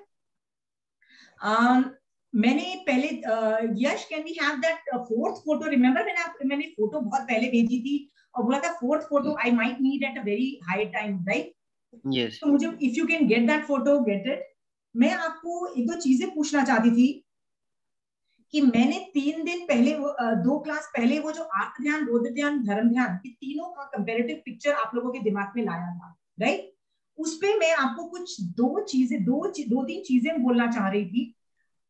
मैंने पहले Yash, can we have that 4th photo? Remember मैंने फोटो बहुत पहले भेजी थी और बोला था 4th photo I might need at a very high time, right? Yes. तो मुझे if you can get that photo, get it. मैं आपको 1-2 चीजें पूछना चाहती थी कि मैंने 3 दिन पहले 2 क्लास पहले वो जो आर्त ध्यान, रौद्र ध्यान, धर्म ध्यान, ये तीनों का कंपैरेटिव पिक्चर आप लोगों के दिमाग में लाया था, राइट? उस पे मैं आपको कुछ 2-3 चीजें बोलना चाह रही थी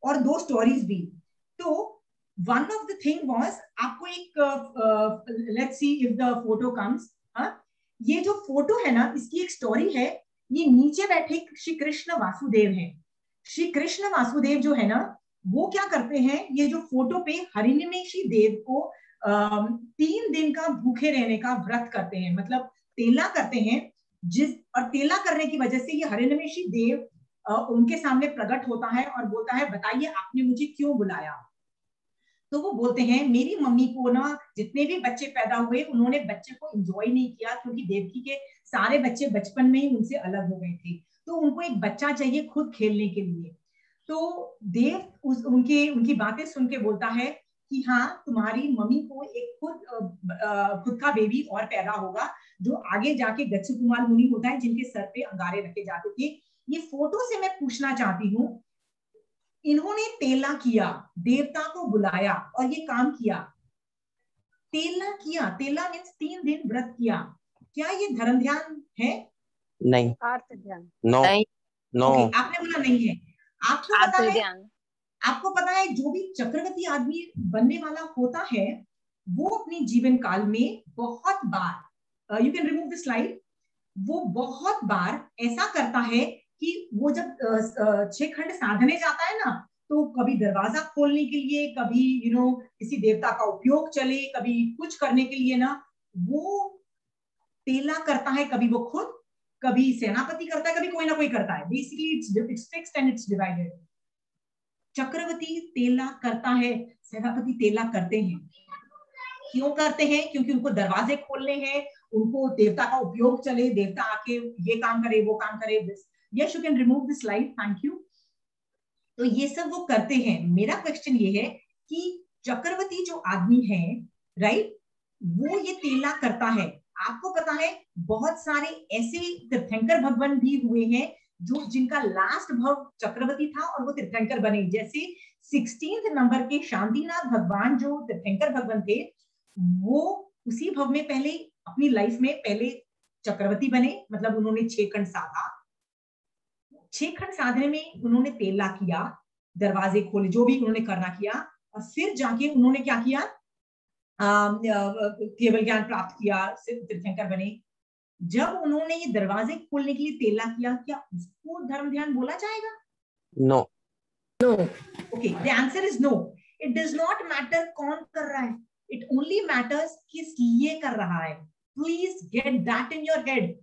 और 2 स्टोरीज भी। तो one of the thing was, आपको एक let's see if the photo comes. ये जो फोटो है ना, इसकी एक स्टोरी है। ये नीचे बैठे श्री कृष्ण वासुदेव हैं। श्री कृष्ण वासुदेव जो है ना, वो क्या करते हैं, ये जो फोटो पे हरिनिमेषी देव को 3 दिन का भूखे रहने का व्रत करते हैं, मतलब तेला करते हैं। और तेला करने की वजह से ये हरिनिमेषी देव उनके सामने प्रकट होता है और बोलता है, बताइए आपने मुझे क्यों बुलाया? तो वो बोलते हैं, मेरी मम्मी को ना जितने भी बच्चे पैदा हुए उन्होंने बच्चे को एंजॉय नहीं किया, क्योंकि देवकी के सारे बच्चे बचपन में ही उनसे अलग हो गए थे, तो उनको एक बच्चा चाहिए खुद खेलने के लिए। तो देव उनकी बातें सुन के बोलता है कि हाँ, तुम्हारी मम्मी को एक खुद का बेबी और पैदा होगा, जो आगे जाके गच्छ कुमार मुनि होता है, जिनके सर पे अंगारे रखे जाते थे। ये फोटो से मैं पूछना चाहती हूँ, इन्होंने तेला किया, देवता को बुलाया और ये काम किया, तेला किया। तेला मीन्स 3 दिन व्रत किया। क्या ये धर्म ध्यान है? नहीं, आर्त ध्यान, नो नहीं, नो। ओके, आपने बोला नहीं है। आपको पता आर्त है, ध्यान। आपको पता है जो भी चक्रवर्ती आदमी बनने वाला होता है वो अपने जीवन काल में बहुत बार, you can remove the slide, वो बहुत बार ऐसा करता है कि वो जब 6 खंड साधने जाता है ना, तो कभी दरवाजा खोलने के लिए, कभी किसी देवता का उपयोग चले, कभी कुछ करने के लिए ना, वो तेला करता है। कभी वो खुद, कभी सेनापति करता है, कभी कोई ना कोई करता है। Basically it's fixed and it's divided. चक्रवर्ती तेला करता है, सेनापति तेला करते हैं। क्यों करते हैं? क्योंकि उनको दरवाजे खोलने हैं, उनको देवता का उपयोग चले, देवता आके ये काम करे, वो काम करे। Yes, you can remove the slide, thank you. तो ये सब वो करते हैं। मेरा क्वेश्चन ये है कि चक्रवर्ती जो आदमी है, राइट, वो ये तेला करता है। आपको पता है बहुत सारे ऐसे तीर्थंकर भगवान भी हुए हैं जो जिनका लास्ट भव चक्रवर्ती था और वो तीर्थंकर बने। जैसे 16th नंबर के शांतिनाथ भगवान जो तीर्थंकर भगवान थे, वो उसी भव में पहले अपनी लाइफ में पहले चक्रवर्ती बने, मतलब उन्होंने 6 खंड साधा। 6 खंड साधने में उन्होंने तेला किया, दरवाजे खोले, जो भी उन्होंने करना किया, और फिर जाके उन्होंने क्या किया, केवल ज्ञान प्राप्त किया, तीर्थंकर बने। जब उन्होंने ये दरवाजे खोलने के लिए तेला किया, क्या उसको धर्म ध्यान बोला जाएगा? No no. Okay, the answer is no. It does not matter कौन कर रहा है, इट ओनली मैटर्स किस लिए कर रहा है। Please get that in your head.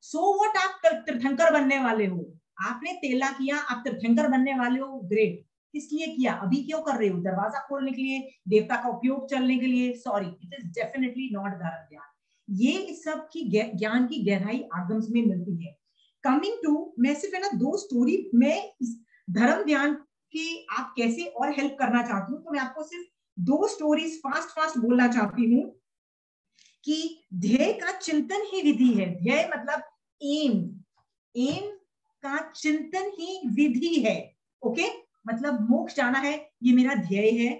So what, आप तीर्थंकर बनने वाले हो, आपने तेला किया, आप तीर्थंकर बनने वाले हो, ग्रेट। किस लिए किया? अभी क्यों कर रहे हो? दरवाजा खोलने के लिए, देवता का उपयोग चलने के लिए? Sorry, it is definitely not धर्म ध्यान। ये इस सब की ज्ञान की गहराई आगम्स में मिलती है। कमिंग टू, मैं सिर्फ है ना 2 स्टोरी में धर्म ध्यान की आप कैसे और हेल्प करना चाहती हूँ, तो मैं आपको सिर्फ 2 स्टोरीज फास्ट बोलना चाहती हूँ कि ध्येय का चिंतन ही विधि है। ध्येय मतलब एम, एम का चिंतन ही विधि है। ओके, मतलब मोक्ष जाना है, ये मेरा ध्येय है,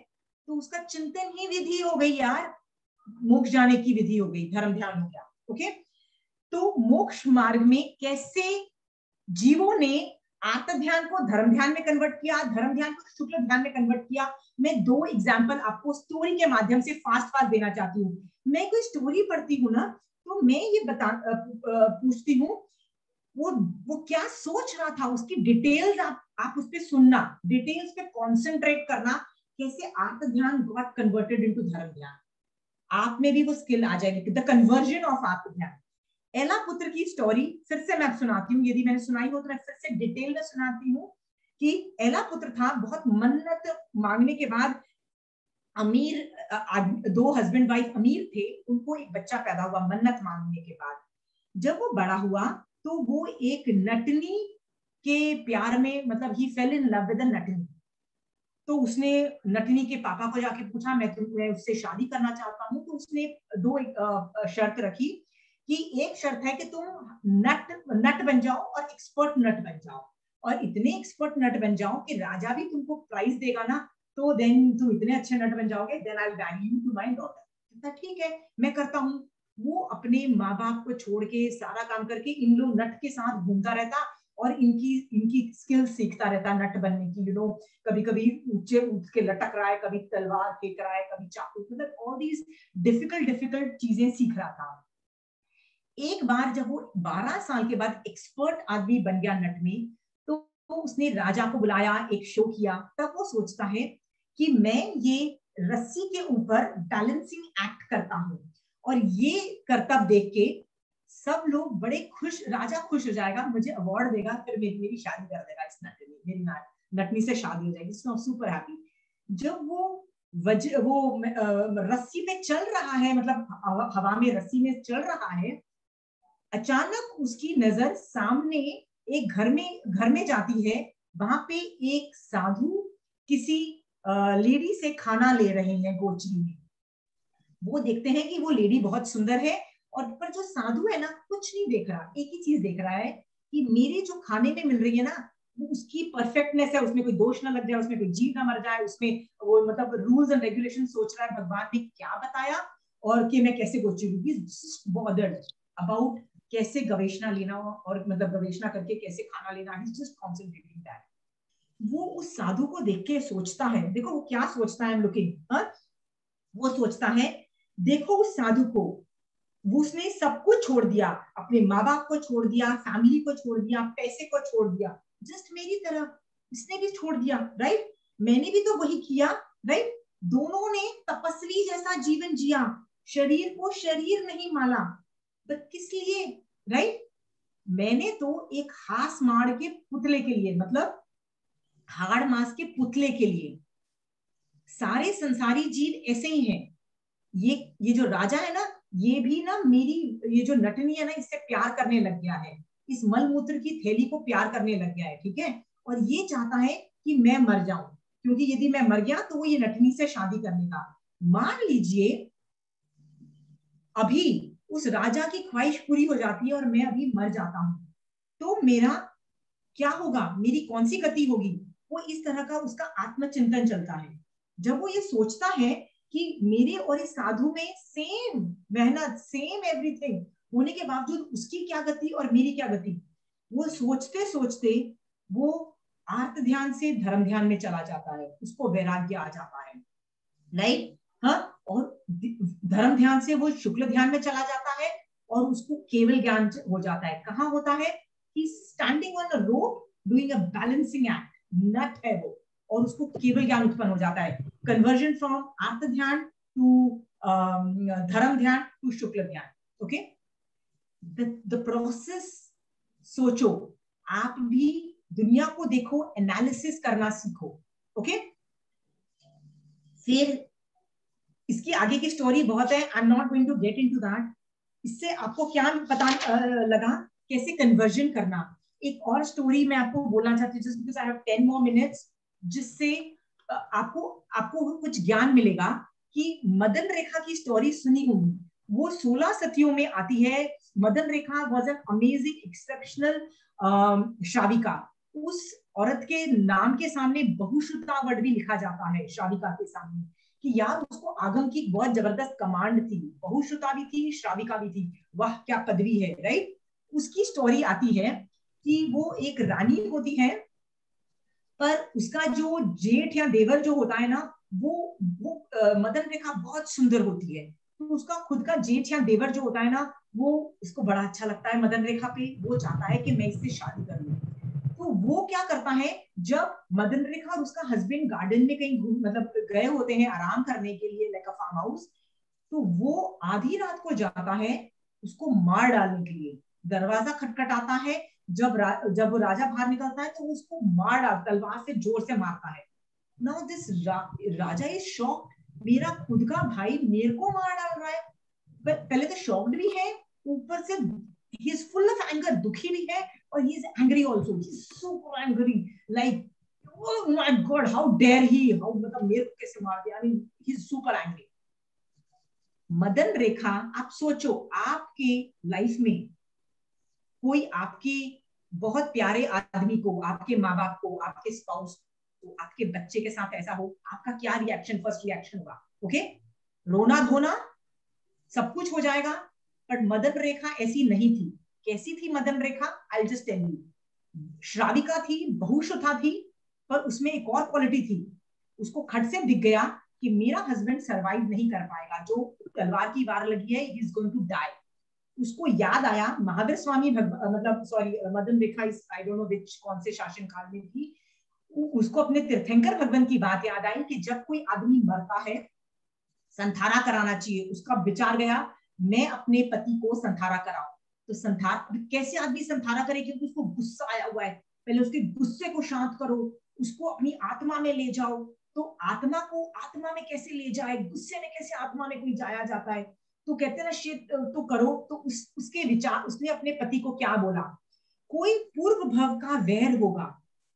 तो उसका चिंतन ही विधि हो गई यार, मोक्ष जाने की विधि हो गई, धर्म ध्यान हो गया। ओके, तो मोक्ष मार्ग में कैसे जीवों ने आत्म ध्यान को धर्म ध्यान में कन्वर्ट किया, धर्म ध्यान को शुक्ल ध्यान में कन्वर्ट किया। मैं 2 एग्जाम्पल आपको स्टोरी के माध्यम से फास्ट देना चाहती हूँ। मैं कोई स्टोरी पढ़ती हूँ ना, तो मैं ये पूछती हूँ वो क्या सोच रहा था, उसकी डिटेल्स आप उस पे सुनना, डिटेल्स पे कॉन्सेंट्रेट करना, कैसे आत्म ध्यान गॉट कन्वर्टेड इनटू धर्म ध्यान। आप में भी वो स्किल आ जाएगी, द कन्वर्जन ऑफ आत्म ध्यान। एला पुत्र की स्टोरी फिर से मैं सुनाती हूँ, यदि मैंने सुनाई हो तो मैं फिर से डिटेल में सुनाती हूँ कि एला पुत्र था, बहुत मन्नत मांगने के बाद अमीर 2 हस्बैंड वाइफ अमीर थे, उनको एक बच्चा पैदा हुआ मन्नत मांगने के बाद। जब वो बड़ा हुआ तो वो एक नटनी के प्यार में, मतलब ही fail in love with a natni. तो उसने नटनी के पापा को जाके पूछा, मैं उससे शादी करना चाहता हूँ। तो उसने 2 शर्त रखी कि एक शर्त है कि तुम नट बन जाओ और एक्सपर्ट नट बन जाओ, और इतने एक्सपर्ट नट बन जाओ कि राजा भी तुमको प्राइज देगा ना, तो देन तुम इतने अच्छे नट बन जाओगे, then I will marry you to my daughter. ठीक है, मैं करता हूँ। वो अपने माँ बाप को छोड़ के सारा काम करके इन लोग नट के साथ घूमता रहता और इनकी स्किल सीखता रहता नट बनने की। कभी कभी ऊंचे उठ के लटक रहा है, कभी तलवार फेंक रहा है, कभी चाकू, मतलब ऑल दीज डिफिकल्ट चीजें सीख रहा था। एक बार जब वो 12 साल के बाद एक्सपर्ट आदमी बन गया नट में, तो उसने राजा को बुलाया, एक शो किया। तब वो सोचता है कि मैं ये रस्सी के ऊपर बैलेंसिंग एक्ट करता हूँ, और ये करतब देख के सब लोग बड़े खुश, राजा खुश हो जाएगा, मुझे अवार्ड देगा, फिर मेरी शादी कर देगा इस नटनी, मेरी नटनी से शादी हो जाएगी, सुपर हैप्पी। जब वो रस्सी पे चल रहा है, मतलब हवा में रस्सी में चल रहा है, अचानक उसकी नजर सामने एक घर में जाती है। वहां पे एक साधु किसी लेडी से खाना ले रहे हैं गोचरी में। वो देखते हैं कि वो लेडी बहुत सुंदर है, और पर जो साधु है ना, कुछ नहीं देख रहा, एक ही चीज देख रहा है कि मेरे जो खाने में मिल रही है ना, वो उसकी परफेक्टनेस है, उसमें कोई दोष ना लग जाए, उसमें कोई जीव ना मर जाए, उसमें वो मतलब रूल्स एंड रेगुलेशन सोच रहा है भगवान ने क्या बताया और कि मैं कैसे गोचरी बॉदर्ड अबाउट कैसे गवेषणा लेना और मतलब गवेषणा करके कैसे खाना लेना, ही जस्ट कॉन्सेंट्रेटिंग दैट। वो उस साधु को देख के सोचता है, देखो वो क्या सोचता है, वो सोचता है, देखो उस साधु को, उसने सब कुछ छोड़ दिया, अपने माँ बाप को छोड़ दिया, फैमिली को छोड़ दिया, पैसे को छोड़ दिया, जस्ट मेरी तरह इसने भी छोड़ दिया, राइट? मैंने भी तो वही किया, राइट? दोनों ने तपस्वी जैसा जीवन जिया, शरीर को शरीर नहीं माना, तो किस लिए, राइट? मैंने तो एक हास मार के पुतले के लिए, मतलब हाड़ मास के पुतले के लिए, सारे संसारी जीव ऐसे ही हैं। ये जो राजा है ना, ये भी ना मेरी ये जो नटनी है ना, इससे प्यार करने लग गया है, इस मलमूत्र की थैली को प्यार करने लग गया है, ठीक है? और ये चाहता है कि मैं मर जाऊं, क्योंकि यदि मैं मर गया तो वो ये नटनी से शादी करने का। मान लीजिए अभी उस राजा की ख्वाहिश पूरी हो जाती है और मैं अभी मर जाता हूं, तो मेरा क्या होगा, मेरी कौन सी गति होगी? वो इस तरह का उसका आत्मचिंतन चलता है। जब वो ये सोचता है कि मेरे और इस साधु में सेम मेहनत, सेम एवरीथिंग होने के बावजूद उसकी क्या गति और मेरी क्या गति, वो सोचते सोचते वो आर्त ध्यान से धर्म ध्यान में चला जाता है, उसको वैराग्य आ जाता है, राइट? हाँ, और धर्म ध्यान से वो शुक्ल ध्यान में चला जाता है और उसको केवल ज्ञान हो जाता है। कहाँ होता है? कि standing on a rope doing a balancing act, नट है वो, और उसको केवल ज्ञान उत्पन्न हो जाता है। कन्वर्जन फ्रॉम आर्त ध्यान टू धर्म ध्यान टू शुक्ल ध्यान। ओके, द प्रोसेस सोचो, आप भी दुनिया को देखो, एनालिसिस करना सीखो। ओके, फिर इसकी आगे की स्टोरी बहुत है, I am not going to get into that. इससे आपको क्या पता लगा कैसे कन्वर्जन करना। एक और स्टोरी मैं आपको बोलना चाहती हूँ, just because I have 10 more minutes, जिससे आपको कुछ ज्ञान मिलेगा कि मदन रेखा की स्टोरी सुनी होगी, वो 16 सतियों में आती है। मदन रेखा वाज एन अमेजिंग एक्सेप्शनल श्राविका। उस औरत के नाम के सामने बहुश्रुता वर्ड भी लिखा जाता है श्राविका के सामने, कि यार उसको आगम की बहुत जबरदस्त कमांड थी, बहुश्रुता भी थी, श्राविका भी थी, वाह क्या पदवी है, राइट? उसकी स्टोरी आती है कि वो एक रानी होती है, पर उसका जो जेठ या देवर जो होता है ना, वो मदन रेखा बहुत सुंदर होती है, तो उसका खुद का जेठ या देवर जो होता है ना, वो उसको बड़ा अच्छा लगता है मदन रेखा पे, वो चाहता है कि मैं इससे शादी कर लूं। तो वो क्या करता है, जब मदन रेखा और उसका हस्बैंड गार्डन में कहीं मतलब गए होते हैं आराम करने के लिए, लाइक अ फार्म हाउस, तो वो आधी रात को जाता है उसको मार डालने के लिए। दरवाजा खटखटाता है, जब वो राजा बाहर निकलता है तो उसको मार डाल, तलवार से जोर से मारता है। Now this Raja is shocked, मेरा खुद का भाई मेरे को मार डाल रहा है। पहले तो शॉक्ड भी है, ऊपर से he is full of anger, दुखी भी है, और he is angry also, he is super angry, like oh my god, how dare he, how मतलब मेरे को कैसे मार दिया, I mean he is super angry। Madan रेखा, आप सोचो आपके लाइफ में कोई आपकी बहुत प्यारे आदमी को, आपके माँ बाप को, आपके स्पाउस को, आपके बच्चे के साथ ऐसा हो, आपका क्या रिएक्शन, फर्स्ट रिएक्शन होगा? ओके, रोना धोना सब कुछ हो जाएगा, बट मदन रेखा ऐसी नहीं थी। कैसी थी Madan Rekha? I just tell you. श्राविका थी, बहुश्रुता थी, पर उसमें एक और क्वालिटी थी, उसको खट से दिख गया कि मेरा हस्बैंड सरवाइव नहीं कर पाएगा, जो तलवार की वार लगी है, he is going to die. उसको याद आया महावीर स्वामी मतलब सॉरी मदन रेखा इस आई डोंट नो विच कौन से शासन काल में थी, उसको अपने तीर्थंकर भगवान की बात याद आई कि जब कोई आदमी मरता है संथारा कराना चाहिए। उसका विचार गया मैं अपने पति को संथारा कराऊं, तो संथारा कैसे आदमी संथारा करे, क्योंकि उसको गुस्सा आया हुआ है, पहले उसके गुस्से को शांत करो, उसको अपनी आत्मा में ले जाओ। तो आत्मा को आत्मा में कैसे ले जाए, गुस्से में कैसे आत्मा में कोई जाया जाता है? तो कहते ना शिट तो करो। तो उसके विचार, उसने अपने पति को क्या बोला, कोई पूर्व भव का वैर होगा,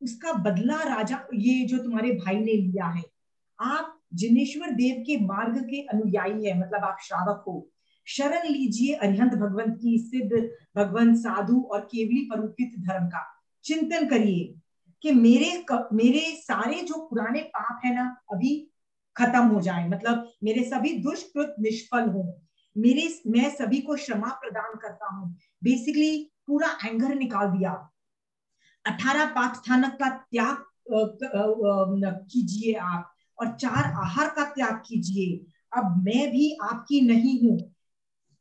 उसका बदला राजा ये जो तुम्हारे भाई ने लिया है। आप जिनेश्वर देव के मार्ग के अनुयायी है, मतलब आप श्रावक हो, शरण लीजिए अरिहंत भगवंत की, सिद्ध भगवंत, साधु और केवली परोपित धर्म का चिंतन करिए कि मेरे सारे जो पुराने पाप है ना अभी खत्म हो जाए, मतलब मेरे सभी दुष्कृत निष्फल हो, मैं सभी को क्षमा प्रदान करता हूँ, बेसिकली पूरा एंगर निकाल दिया। 18 पाकस्थानक का त्याग कीजिए आप, और 4 आहार का त्याग कीजिए। अब मैं भी आपकी नहीं हूं,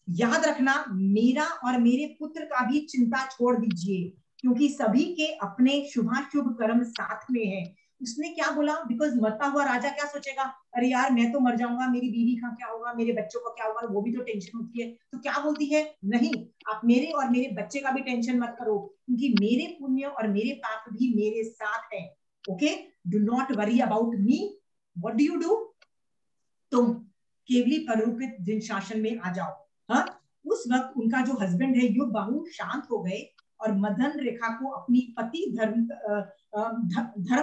याद रखना मेरा और मेरे पुत्र का भी चिंता छोड़ दीजिए, क्योंकि सभी के अपने शुभाशुभ कर्म साथ में है। उसने क्या बोला? बिकॉज मरता हुआ राजा क्या सोचेगा, अरे यार मैं तो मर जाऊंगा, मेरी बीवी का क्या होगा, मेरे बच्चों का क्या होगा, वो भी तो टेंशन होती है। तो क्या बोलती है, नहीं आप मेरे और मेरे बच्चे का भी टेंशन मत करो, क्योंकि मेरे पुण्य और मेरे पाप भी मेरे साथ है। Okay, do not worry about me. What do you do? तुम केवली परोपित दिन शासन में आ जाओ। हाँ, उस वक्त उनका जो हस्बैंड है युग बाहु शांत हो गए और मदन रेखा को अपनी पति धर्म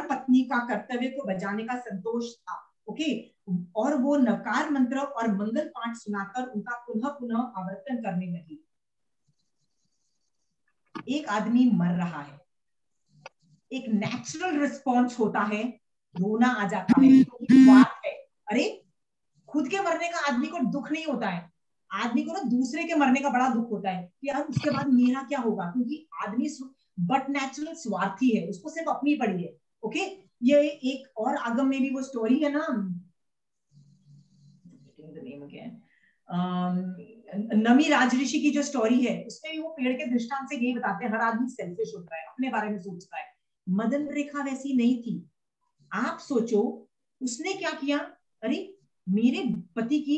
पत्नी का कर्तव्य को बजाने का संतोष था। ओके, और वो नकार मंत्र और मंगल पाठ सुनाकर उनका पुनः पुनः आवर्तन करने लगी। एक आदमी मर रहा है, एक नेचुरल रिस्पॉन्स होता है, रोना आ जाता है, क्योंकि बात है, अरे खुद के मरने का आदमी को दुख नहीं होता है, आदमी को ना दूसरे के मरने का बड़ा दुख होता है कि यार उसके बाद मेरा क्या होगा, क्योंकि आदमी बट नेचुरल स्वार्थी है, उसको सिर्फ अपनी पड़ी है। ओके, ये एक और आगम में भी वो स्टोरी है ना, नमी राजऋषि की जो स्टोरी है, उसमें भी वो पेड़ के दृष्टांत से यही बताते हैं, हर आदमी सेल्फिश होता है, अपने बारे में सोचता है। मदन रेखा वैसी नहीं थी। आप सोचो उसने क्या किया, अरे मेरे पति की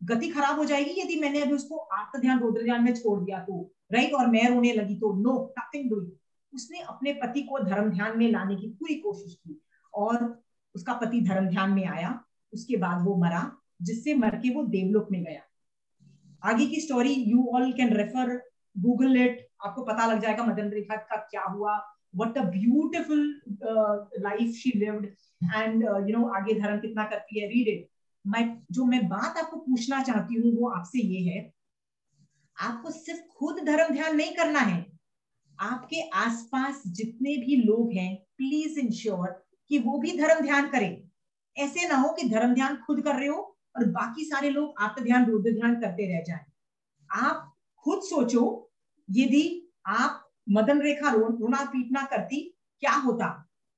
गति खराब हो जाएगी यदि मैंने अभी उसको आत्म ध्यान रौद्र ध्यान में छोड़ दिया तो, राइट, और मैं रोने लगी तो, नो, नथिंग डूइंग। उसने अपने पति को धर्म ध्यान में लाने की पूरी कोशिश की और उसका पति धर्म ध्यान में आया। उसके बाद वो मरा, जिससे मर के वो देवलोक में गया। आगे की story you all can refer, Google it, आपको पता लग जाएगा मदन रेखा का क्या हुआ, what a beautiful life she lived, and you know आगे धर्म कितना करती है, रीड इट। मैं बात आपको पूछना चाहती हूँ वो आपसे ये है, आपको सिर्फ खुद धर्म ध्यान नहीं करना है, आपके आसपास जितने भी लोग हैं प्लीज इंश्योर कि वो भी धर्म ध्यान करें। ऐसे ना हो कि धर्म ध्यान खुद कर रहे हो और बाकी सारे लोग आत्म ध्यान रुद्र ध्यान करते रह जाएं। आप खुद सोचो, यदि आप मदन रेखा रोना पीटना करती क्या होता?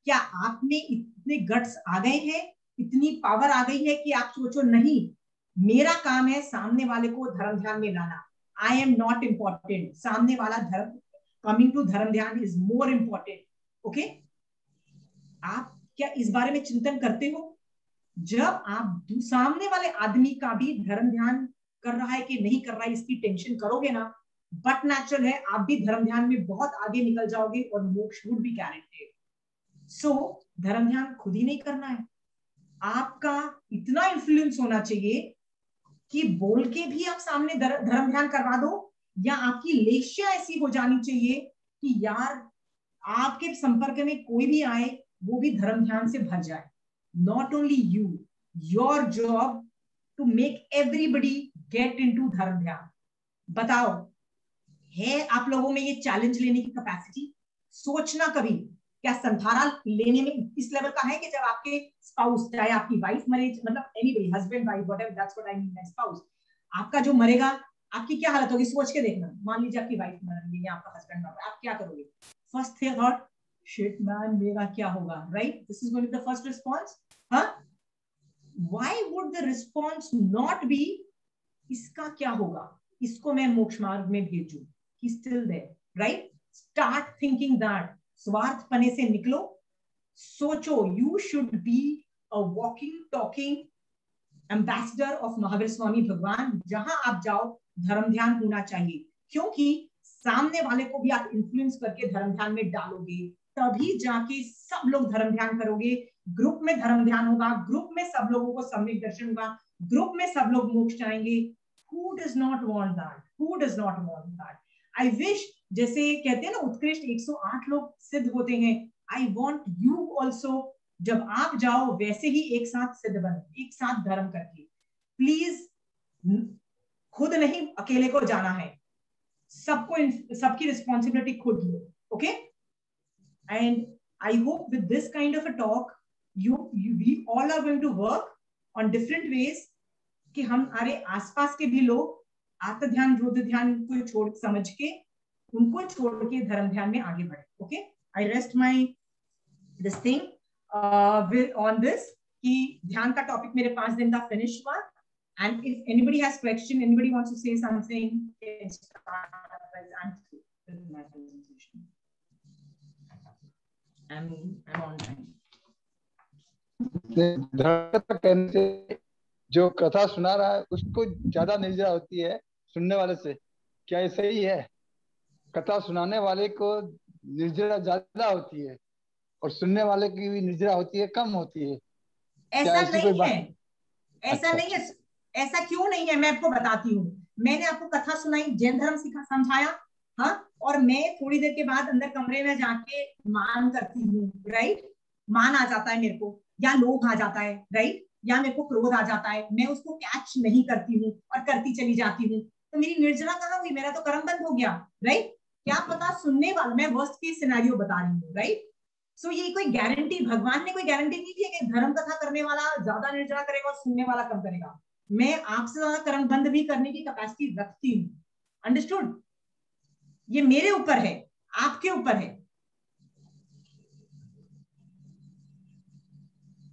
क्या आप में इतने गट्स आ गए हैं, इतनी पावर आ गई है कि आप सोचो नहीं मेरा काम है सामने वाले को धर्म ध्यान में लाना, आई एम नॉट इम्पोर्टेंट, सामने वाला धर्म, कमिंग टू धर्म ध्यान इज मोर इम्पोर्टेंट। ओके, आप क्या इस बारे में चिंतन करते हो? जब आप सामने वाले आदमी का भी धर्म ध्यान कर रहा है कि नहीं कर रहा है इसकी टेंशन करोगे ना, बट नेचुरल है आप भी धर्म ध्यान में बहुत आगे निकल जाओगे और मोक्ष वुड बी गारंटेड। सो धर्म ध्यान खुद ही नहीं करना है, आपका इतना इन्फ्लुएंस होना चाहिए कि बोल के भी आप सामने धर्म ध्यान करवा दो, या आपकी लेशिया ऐसी हो जानी चाहिए कि यार आपके संपर्क में कोई भी आए वो भी धर्म ध्यान से भर जाए। Not only you, your job to make everybody get into धर्म ध्यान। बताओ है आप लोगों में ये चैलेंज लेने की कैपेसिटी? सोचना कभी क्या संथारा लेने में इस लेवल का है कि जब आपके स्पाउस, चाहे आपकी वाइफ मरे, मतलब anybody, husband wife whatever, that's what I mean by spouse, आपका जो मरेगा आपकी क्या हालत होगी? सोच के देखना, मान लीजिए आपकी वाइफ मर रही है या आपका हस्बैंड मर रहा है, आप क्या करोगे? फर्स्ट थॉट, शिट मैन मेरा क्या होगा, right? This is going to be the first response. हाँ, why would the response not be इसका क्या होगा, इसको मैं मोक्ष मार्ग में भेजूं, he's still there, right? Start thinking that, स्वार्थ पने से निकलो, सोचो you should be a walking talking ambassador of Mahavir Swami भगवान। जहां आप जाओ धर्म ध्यान होना चाहिए, क्योंकि सामने वाले को भी आप इन्फ्लुएंस करके धर्म ध्यान में डालोगे, तभी जाके सब लोग धर्म ध्यान करोगे। ग्रुप में धर्म ध्यान होगा, ग्रुप में सब लोगों को सम्यक दर्शन होगा, ग्रुप में सब लोग मोक्ष जाएंगे। Who does not want that? Who does not want that? I wish, जैसे कहते हैं ना उत्कृष्ट 108 लोग सिद्ध होते हैं, I want you also, जब आप जाओ वैसे ही एक साथ सिद्ध बनो, एक साथ धर्म करके। प्लीज खुद नहीं अकेले को जाना है, सबको, सबकी रिस्पॉन्सिबिलिटी खुद लो। Okay, and I hope with this kind of a talk we all are going to work on different ways कि हम हमारे आसपास के भी लोग आत्म ध्यान रुद्र ध्यान को छोड़ समझ के उनको छोड़ के धर्म ध्यान में आगे बढ़े. Okay, I rest my this thing on this कि ध्यान का टॉपिक मेरे 5 दिन का फिनिश हुआ. And if anybody has question, anybody wants to say something, can start. I'm with my presentation. I'm on time. धर्म करने से जो कथा सुना रहा है उसको ज्यादा निर्जरा होती है सुनने वाले से, क्या ये सही है? कथा सुनाने वाले को निर्जरा ज्यादा होती है और सुनने वाले की भी निर्जरा होती है, कम होती है. ऐसा नहीं है, ऐसा नहीं है. ऐसा क्यों नहीं है, मैं आपको बताती हूँ. मैंने आपको कथा सुनाई, जैन धर्म समझाया, हाँ, और मैं थोड़ी देर के बाद अंदर कमरे में जाके मान करती हूँ, राइट. मान आ जाता है मेरे को, या लोभ आ जाता है, राइट, या मेरे को क्रोध आ जाता है, मैं उसको कैच नहीं करती हूँ और करती चली जाती हूँ, तो मेरी निर्जरा कहाँ हुई? मेरा तो कर्म बंद हो गया, राइट. क्या पता सुनने वाला, मैं वर्स्ट केस सिनेरियो बता रही हूँ, राइट. सो ये कोई गारंटी, भगवान ने कोई गारंटी नहीं दी है कि धर्म कथा करने वाला ज्यादा निर्जरा करेगा और सुनने वाला कम करेगा. मैं आपसे ज्यादा कर्म बंद भी करने की कैपेसिटी रखती हूँ. अंडरस्टूड? ये मेरे ऊपर है, आपके ऊपर है.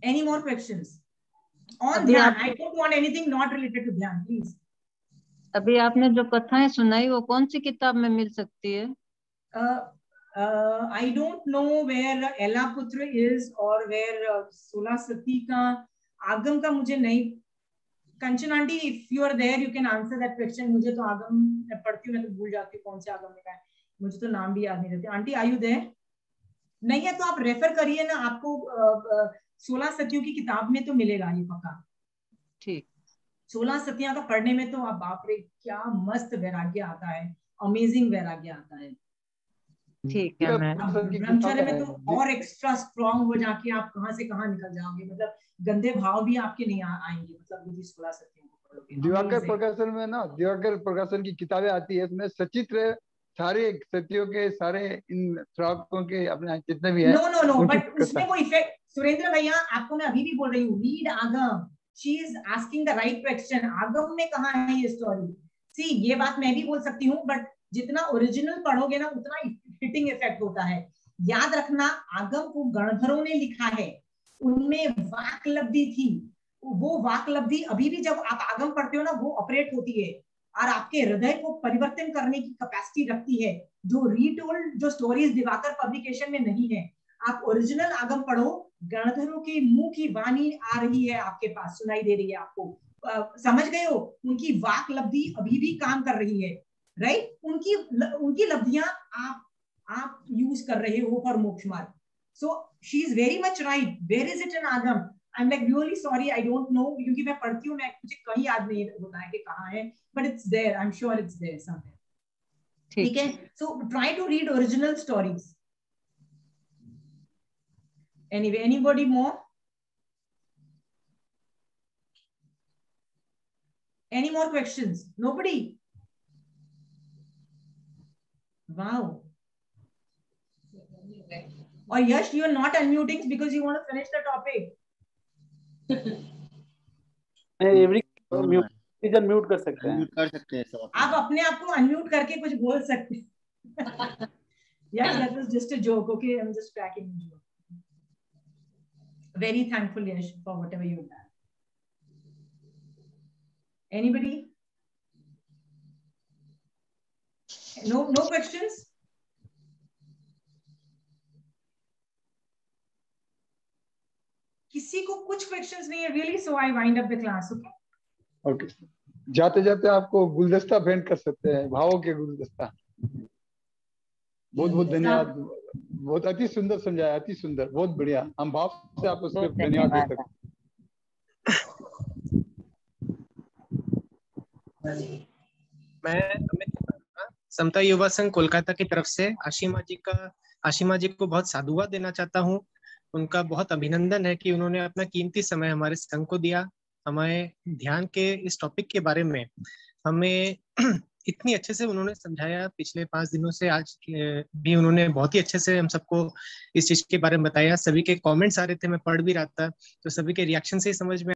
एनी मोर क्वेश्चंस ऑन ध्यान? I don't want anything not related to ध्यान, प्लीज. अभी आपने जो कथाएं सुनाई वो कौन सी किताब में मिल सकती है? I don't know where Elaputra is और वेयर 16 सती का आगम का मुझे नहीं. Kanchan aunty, if you are there you can answer that question. मुझे तो आगम पढ़ती हूँ, मैं तो भूल जाती हूँ कौन से आगम में का है, मुझे तो नाम भी याद नहीं रहते. Aunty are you there? नहीं है तो आप रेफर करिए ना, आपको 16 सतियों की किताब में तो मिलेगा ये पक्का. ठीक. 16 सतियां का पढ़ने में तो आप बाप रे क्या मस्त वैराग्य आता है, अमेजिंग वैराग्य आता है. ठीक है. ब्रह्मचर्य में तो और एक्स्ट्रा स्ट्रॉन्ग हो जाके आप कहाँ से कहाँ निकल जाओगे, मतलब गंदे भाव भी आपके नहीं आएंगे, मतलब 16 सतियों को पढ़ोगे. दिवाकर प्रकाशन में ना, दिवाकर प्रकाशन की किताबें आती है, इसमें सचित्र सारे सतियों के, सारे इन श्रावकों के अपने जितने भी है. नो बट उसमें वो इफेक्ट, सुरेंद्र भैया आपको मैं अभी भी बोल रही हूँ, रीड आगम. She is asking the right question. आगम में कहाँ है ये स्टोरी? सी, ये बात मैं भी बोल सकती हूँ, बट जितना ओरिजिनल पढ़ोगे ना उतना हिटिंग इफेक्ट होता है. याद रखना, आगम को गणधरों ने लिखा है, उनमें वाक्लब्धि थी. वो वाक्लब्धि अभी भी जब आप आगम पढ़ते हो ना वो ऑपरेट होती है और आपके हृदय को परिवर्तन करने की कैपेसिटी रखती है, जो रीटोल्ड जो स्टोरीज दिवाकर पब्लिकेशन में नहीं है. आप ओरिजिनल आगम पढ़ो, गणधरों के मुंह की वाणी आ रही है आपके पास, सुनाई दे रही है आपको. समझ गए हो? उनकी वाक्लब्धि अभी भी काम कर रही है, राइट. उनकी लब्धियां आप यूज कर रहे हो for moksha marg. So she is very much right. Where is it in Agam? I am like really sorry, I don't know, क्योंकि मैं पढ़ती हूँ, मुझे कहीं याद नहीं होता है कि कहाँ है, but it's there. I am sure it's there somewhere. ठीक है. So try to read original stories. Anyway, anybody more? Any more questions? Nobody? Wow. Or Yash, you are not unmuting because you want to finish the topic. Mute कर सकते हैं. Mute कर सकते हैं सब. आप अपने आप को अनम्यूट करके कुछ बोल सकते हैं. Yes, that was just a joke. Okay, I'm just cracking a joke. Very thankful, Yash, for whatever you've done. Anybody? No questions? किसी को कुछ questions नहीं है really, so I wind up the class. Okay? Okay. जाते जाते आपको गुलदस्ता भेंट कर सकते हैं, भावों के गुलदस्ता. बहुत बहुत धन्यवाद. बहुत अति सुंदर समझाया, अति सुंदर, बहुत बढ़िया. हम भाव से आपको सिर्फ धन्यवाद दे सकते हैं. मैं समता युवा संघ कोलकाता की तरफ से आशिमा जी को बहुत साधुवाद देना चाहता हूँ. उनका बहुत अभिनंदन है कि उन्होंने अपना कीमती समय हमारे संघ को दिया. हमें ध्यान के इस टॉपिक के बारे में हमें इतनी अच्छे से उन्होंने समझाया. पिछले 5 दिनों से आज भी उन्होंने बहुत ही अच्छे से हम सबको इस चीज के बारे में बताया. सभी के कमेंट्स आ रहे थे, मैं पढ़ भी रहा था, तो सभी के रिएक्शन से ही समझ में